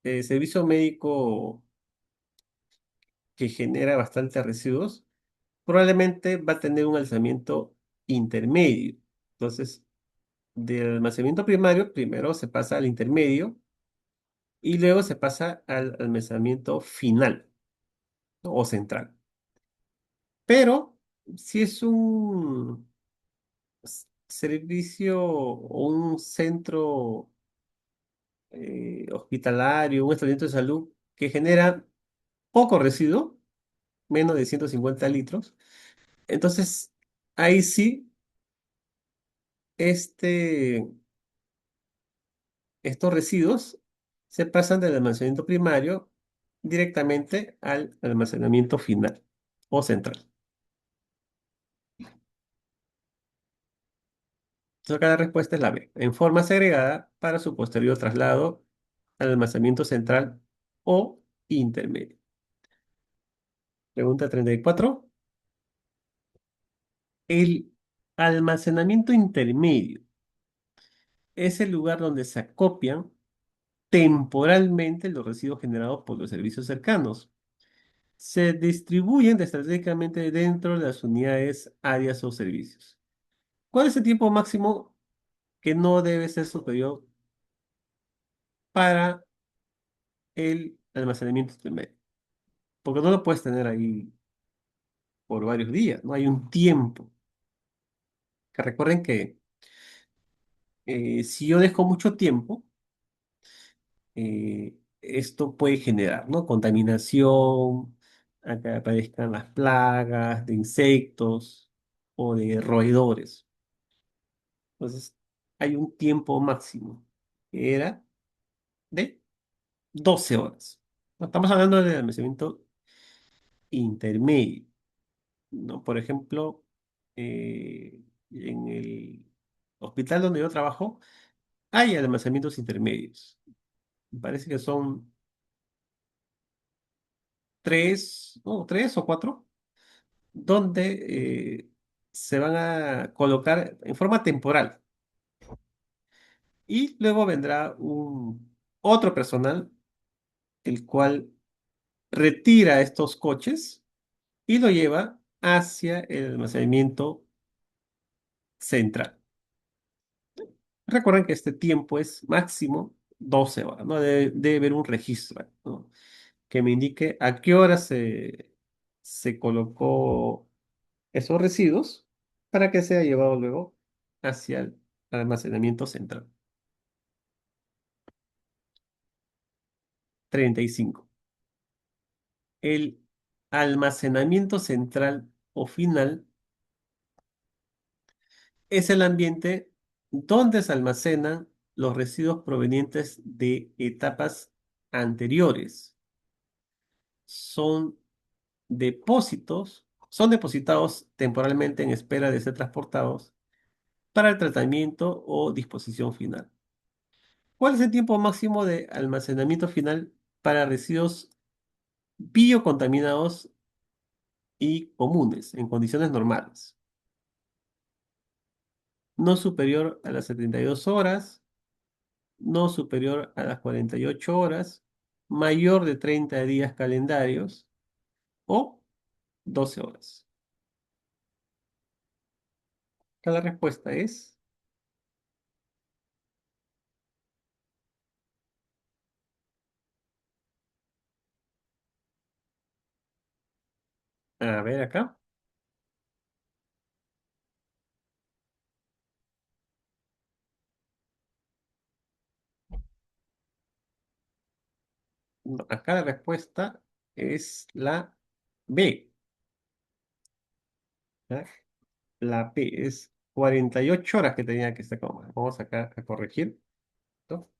servicio médico que genera bastantes residuos, probablemente va a tener un almacenamiento intermedio. Entonces, del almacenamiento primario, primero se pasa al intermedio y luego se pasa al almacenamiento final, ¿no?, o central. Pero si es un servicio o un centro hospitalario, un establecimiento de salud que genera poco residuo, menos de 150 litros, entonces ahí sí, este, estos residuos se pasan del almacenamiento primario directamente al almacenamiento final o central. Entonces acá la respuesta es la B, en forma segregada para su posterior traslado al almacenamiento central o intermedio. Pregunta 34. El almacenamiento intermedio es el lugar donde se acopian temporalmente los residuos generados por los servicios cercanos. Se distribuyen estratégicamente dentro de las unidades, áreas o servicios. ¿Cuál es el tiempo máximo que no debe ser superior para el almacenamiento intermedio? Porque no lo puedes tener ahí por varios días, no hay un tiempo. Que recuerden que si yo dejo mucho tiempo, esto puede generar, ¿no?, contaminación, a que aparezcan las plagas de insectos o de roedores. Entonces, hay un tiempo máximo que era de 12 horas. No estamos hablando del almacenamiento intermedio, ¿no? Por ejemplo, en el hospital donde yo trabajo, hay almacenamientos intermedios. Me parece que son tres, no, tres o cuatro, donde se van a colocar en forma temporal. Y luego vendrá otro personal, el cual retira estos coches y lo lleva hacia el almacenamiento central. Recuerden que este tiempo es máximo 12 horas, ¿no? Debe haber un registro, ¿no?, que me indique a qué hora se colocó esos residuos para que sea llevado luego hacia el almacenamiento central. 35. El almacenamiento central o final es el ambiente donde se almacenan los residuos provenientes de etapas anteriores son son depositados temporalmente en espera de ser transportados para el tratamiento o disposición final. ¿Cuál es el tiempo máximo de almacenamiento final para residuos biocontaminados y comunes en condiciones normales? No superior a las 72 horas, no superior a las 48 horas, mayor de 30 días calendarios o 12 horas. La respuesta es, a ver acá, no, acá la respuesta es la B. ¿Ya? La B es 48 horas que tenía que estar coma. Vamos acá a corregir. ¿No?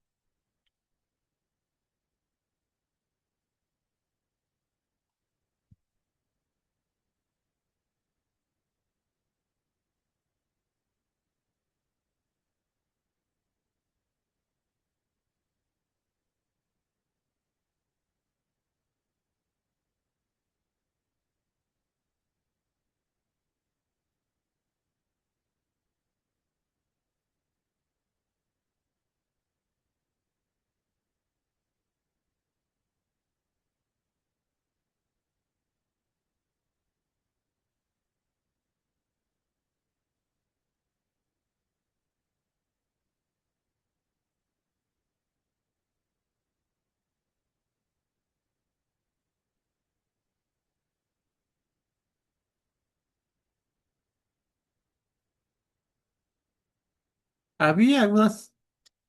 Había algunas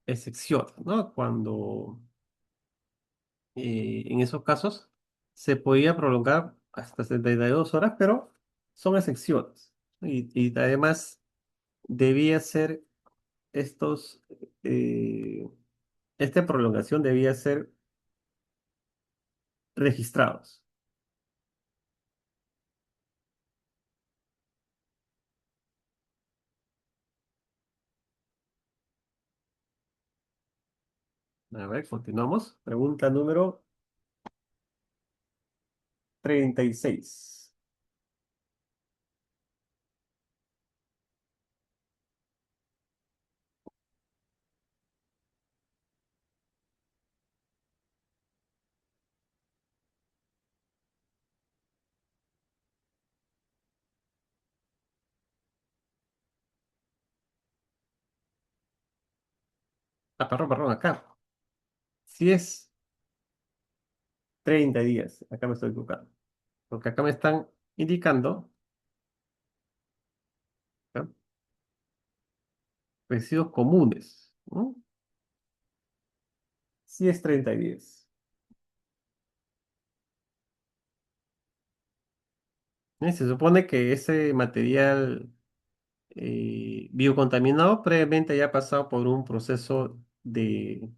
excepciones, ¿no? Cuando en esos casos se podía prolongar hasta 72 horas, pero son excepciones. Y además debía ser estos, eh, esta prolongación debía ser registrados. A ver, continuamos. Pregunta número 36. Ah, perdón, acá. Si es 30 días, acá me estoy equivocando. Porque acá me están indicando, ¿no? Residuos comunes, ¿no? Si es 30 días. Se supone que ese material biocontaminado previamente haya pasado por un proceso de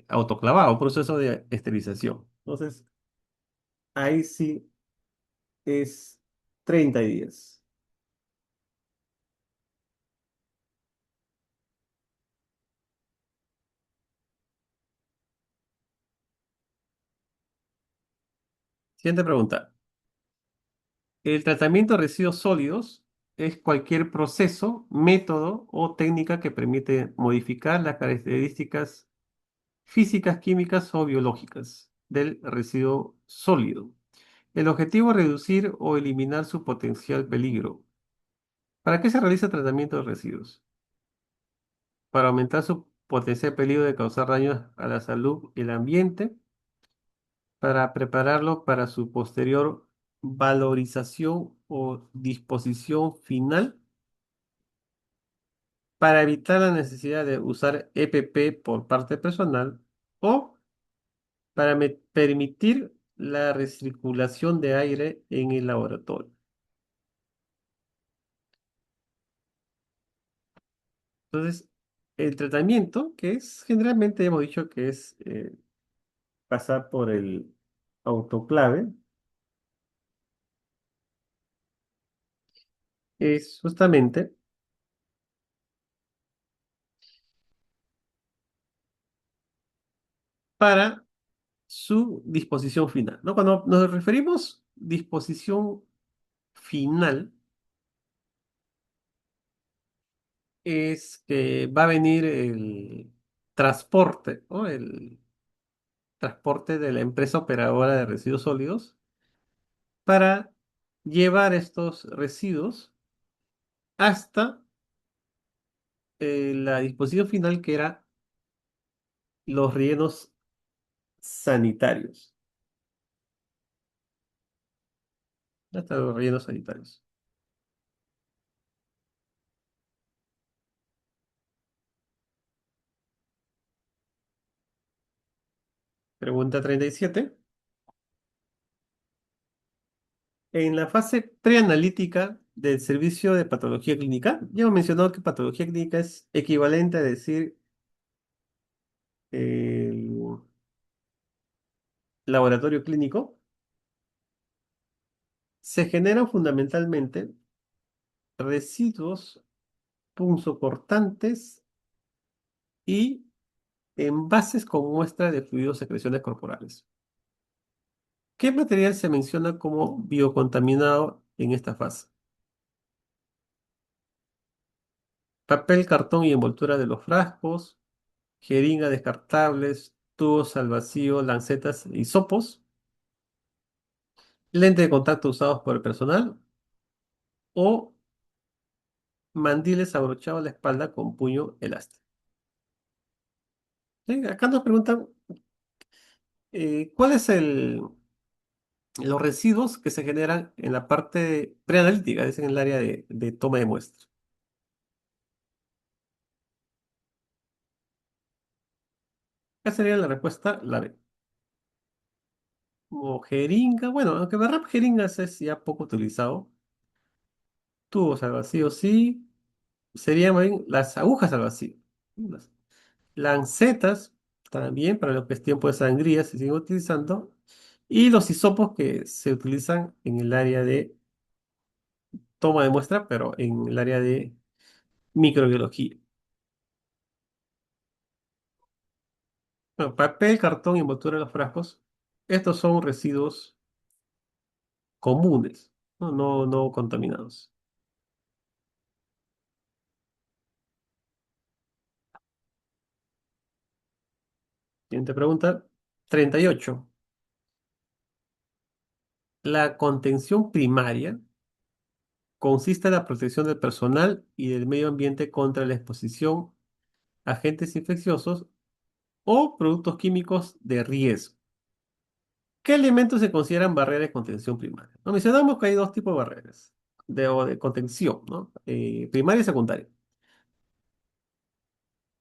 autoclavado, un proceso de esterilización. Entonces, ahí sí es 30 días. Siguiente pregunta. El tratamiento de residuos sólidos es cualquier proceso, método o técnica que permite modificar las características físicas, químicas o biológicas del residuo sólido. El objetivo es reducir o eliminar su potencial peligro. ¿Para qué se realiza el tratamiento de residuos? Para aumentar su potencial peligro de causar daños a la salud y el ambiente, para prepararlo para su posterior valorización o disposición final, para evitar la necesidad de usar EPP por parte personal o para permitir la recirculación de aire en el laboratorio. Entonces, el tratamiento, que es generalmente hemos dicho que es pasar por el autoclave es justamente para su disposición final, ¿no? Cuando nos referimos disposición final, es que va a venir el transporte, ¿no? El transporte de la empresa operadora de residuos sólidos para llevar estos residuos hasta la disposición final que era los rellenos sanitarios. Hasta los rellenos sanitarios. Pregunta 37. En la fase preanalítica del servicio de patología clínica, ya hemos mencionado que patología clínica es equivalente a decir el laboratorio clínico. Se generan fundamentalmente residuos punzocortantes y envases con muestra de fluidos secreciones corporales. ¿Qué material se menciona como biocontaminado en esta fase? Papel, cartón y envoltura de los frascos, jeringas descartables, tubos al vacío, lancetas y sopos, lente de contacto usados por el personal o mandiles abrochados a la espalda con puño elástico. Sí, acá nos preguntan cuál es los residuos que se generan en la parte preanalítica, es en el área de toma de muestras. ¿Qué sería la respuesta? La B. O jeringa, bueno, aunque verdad jeringas es ya poco utilizado. Tubos al vacío, sí. Serían más bien las agujas al vacío. Las lancetas, también para lo que es tiempo de sangría, se siguen utilizando. Y los hisopos que se utilizan en el área de toma de muestra, pero en el área de microbiología. Bueno, papel, cartón y envoltura de los frascos. Estos son residuos comunes, no, no contaminados. Siguiente pregunta. 38. La contención primaria consiste en la protección del personal y del medio ambiente contra la exposición a agentes infecciosos o productos químicos de riesgo. ¿Qué elementos se consideran barreras de contención primaria? No, mencionamos que hay dos tipos de barreras o de contención, ¿no? Primaria y secundaria.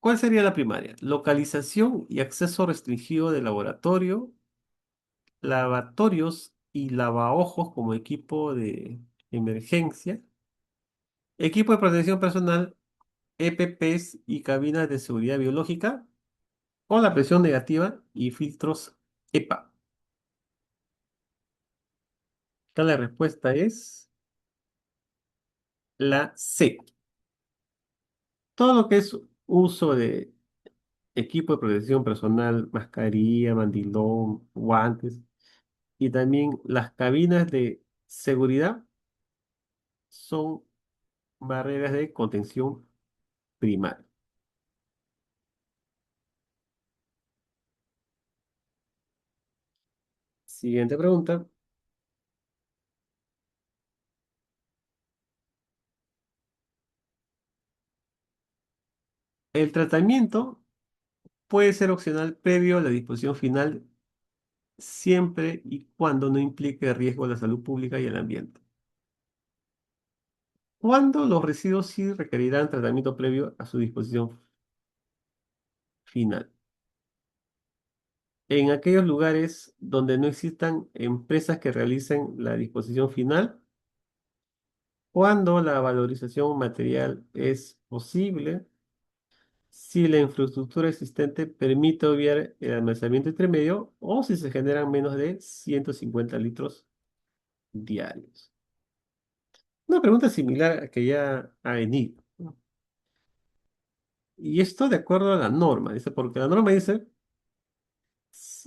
¿Cuál sería la primaria? Localización y acceso restringido del laboratorio, lavatorios y lavaojos como equipo de emergencia, equipo de protección personal, EPPs y cabinas de seguridad biológica, o la presión negativa y filtros EPA. Acá la respuesta es la C. Todo lo que es uso de equipo de protección personal, mascarilla, mandilón, guantes y también las cabinas de seguridad son barreras de contención primaria. Siguiente pregunta. El tratamiento puede ser opcional previo a la disposición final siempre y cuando no implique riesgo a la salud pública y al ambiente. ¿Cuándo los residuos sí requerirán tratamiento previo a su disposición final? En aquellos lugares donde no existan empresas que realicen la disposición final, cuando la valorización material es posible, si la infraestructura existente permite obviar el almacenamiento intermedio o si se generan menos de 150 litros diarios. Una pregunta similar a que ya ha venido, ¿no? Y esto de acuerdo a la norma, dice, porque la norma dice,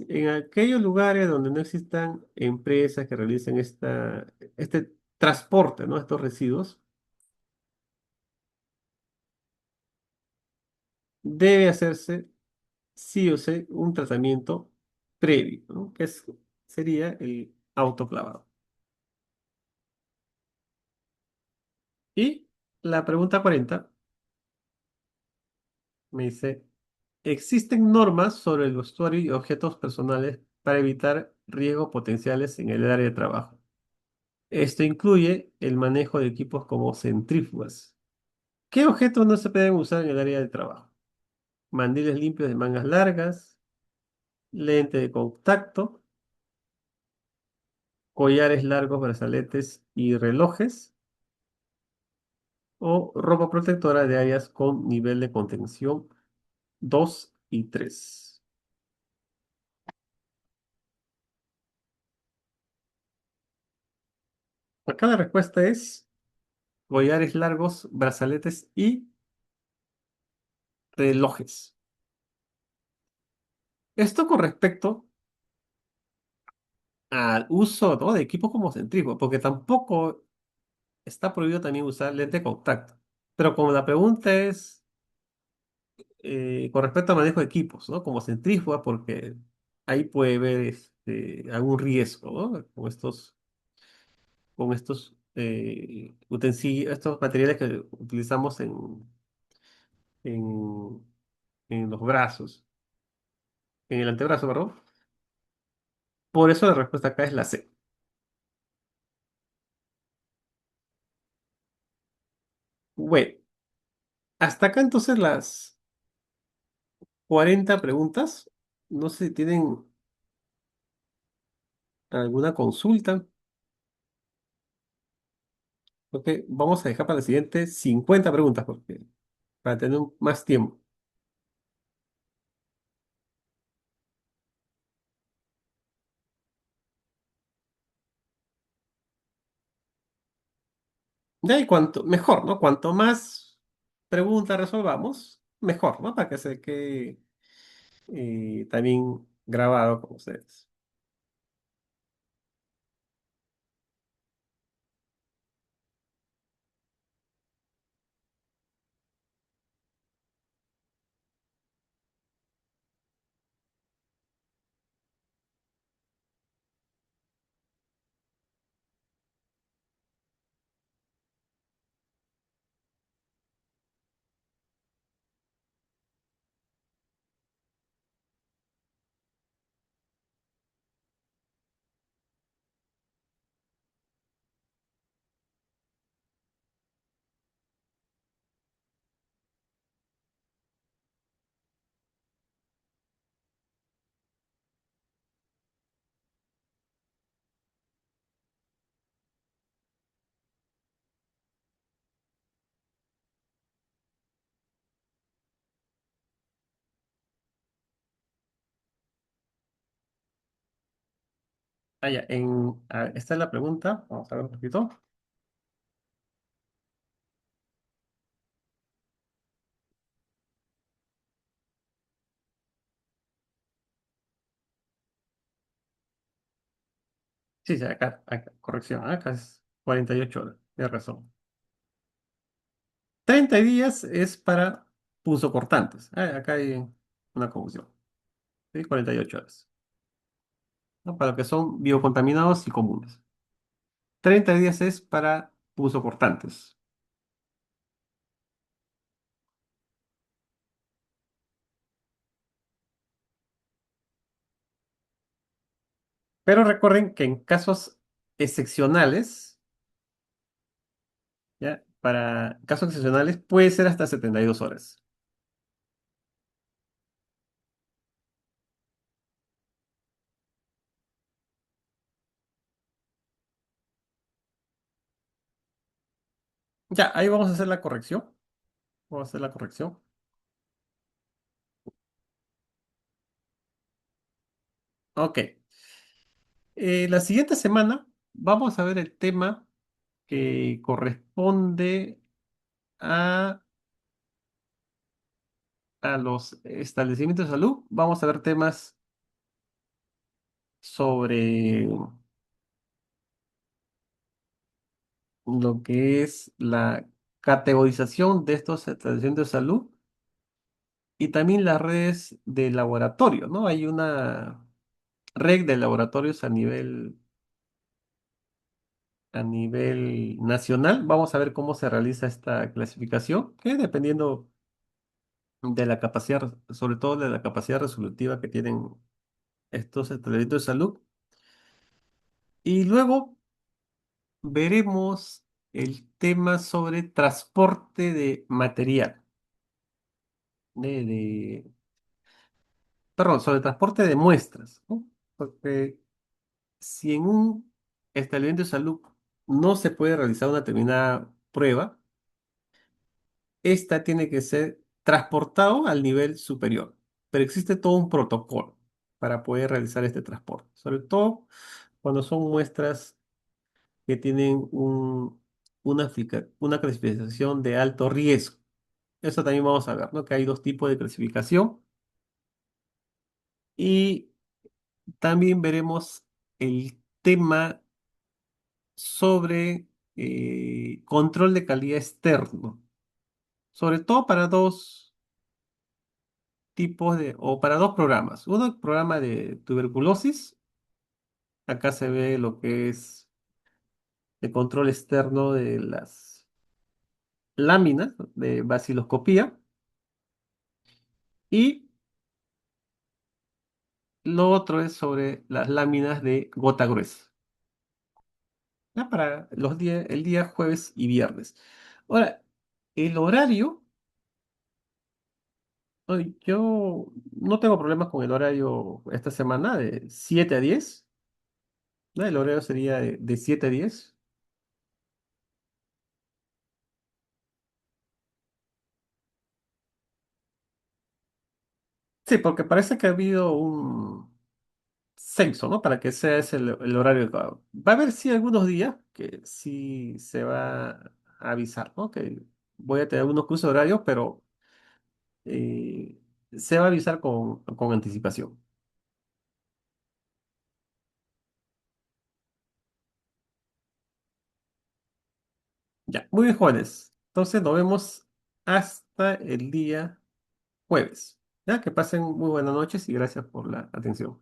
en aquellos lugares donde no existan empresas que realicen este transporte, ¿no? Estos residuos, debe hacerse sí o sí un tratamiento previo, ¿no? Sería el autoclavado. Y la pregunta 40 me dice, ¿existen normas sobre el vestuario y objetos personales para evitar riesgos potenciales en el área de trabajo? Esto incluye el manejo de equipos como centrífugas. ¿Qué objetos no se pueden usar en el área de trabajo? Mandiles limpios de mangas largas, lente de contacto, collares largos, brazaletes y relojes, o ropa protectora de áreas con nivel de contención 2 y 3. Acá la respuesta es collares largos, brazaletes y relojes. Esto con respecto al uso, ¿no? De equipos como centrífugo, porque tampoco está prohibido también usar lente de contacto. Pero como la pregunta es con respecto al manejo de equipos, ¿no? Como centrífuga, porque ahí puede haber algún riesgo, ¿no? Con estos utensilios, estos materiales que utilizamos en, en los brazos, en el antebrazo, perdón. Por eso la respuesta acá es la C. Bueno, hasta acá entonces las 40 preguntas. No sé si tienen alguna consulta. Ok, vamos a dejar para la siguiente 50 preguntas porque, para tener más tiempo. Ya, y cuanto mejor, ¿no? Cuanto más preguntas resolvamos, mejor, ¿no? Para que se quede también grabado con ustedes. Ah, ya, esta es la pregunta. Vamos a ver un poquito. Sí, sí, acá, corrección. Acá es 48 horas. Tienes razón. 30 días es para punzocortantes. Acá hay una confusión. ¿Sí? 48 horas. ¿No? Para lo que son biocontaminados y comunes. 30 días es para punzocortantes. Pero recuerden que en casos excepcionales, ¿ya? Para casos excepcionales puede ser hasta 72 horas. Ya, ahí vamos a hacer la corrección. Vamos a hacer la corrección. Ok. La siguiente semana vamos a ver el tema que corresponde a, a los establecimientos de salud. Vamos a ver temas sobre lo que es la categorización de estos establecimientos de salud y también las redes de laboratorio, ¿no? Hay una red de laboratorios a nivel nacional. Vamos a ver cómo se realiza esta clasificación, que dependiendo de la capacidad, sobre todo de la capacidad resolutiva que tienen estos establecimientos de salud. Y luego veremos el tema sobre transporte de material, de, perdón, sobre transporte de muestras, ¿no? Porque si en un establecimiento de salud no se puede realizar una determinada prueba, esta tiene que ser transportado al nivel superior. Pero existe todo un protocolo para poder realizar este transporte, sobre todo cuando son muestras que tienen una clasificación de alto riesgo. Eso también vamos a ver, ¿no? Que hay dos tipos de clasificación y también veremos el tema sobre control de calidad externo, sobre todo para dos tipos o para dos programas. Uno, el programa de tuberculosis. Acá se ve lo que es el control externo de las láminas de baciloscopía. Y lo otro es sobre las láminas de gota gruesa. Ya para el día jueves y viernes. Ahora, el horario, yo no tengo problemas con el horario esta semana de 7 a 10. ¿No? El horario sería de 7 a 10. Sí, porque parece que ha habido un censo, ¿no? Para que sea ese el horario adecuado. Va a haber, sí, algunos días que sí se va a avisar, ¿no? Que voy a tener algunos cursos horarios, pero eh, se va a avisar con anticipación. Ya, muy bien, jóvenes. Entonces nos vemos hasta el día jueves. Ya, que pasen muy buenas noches y gracias por la atención.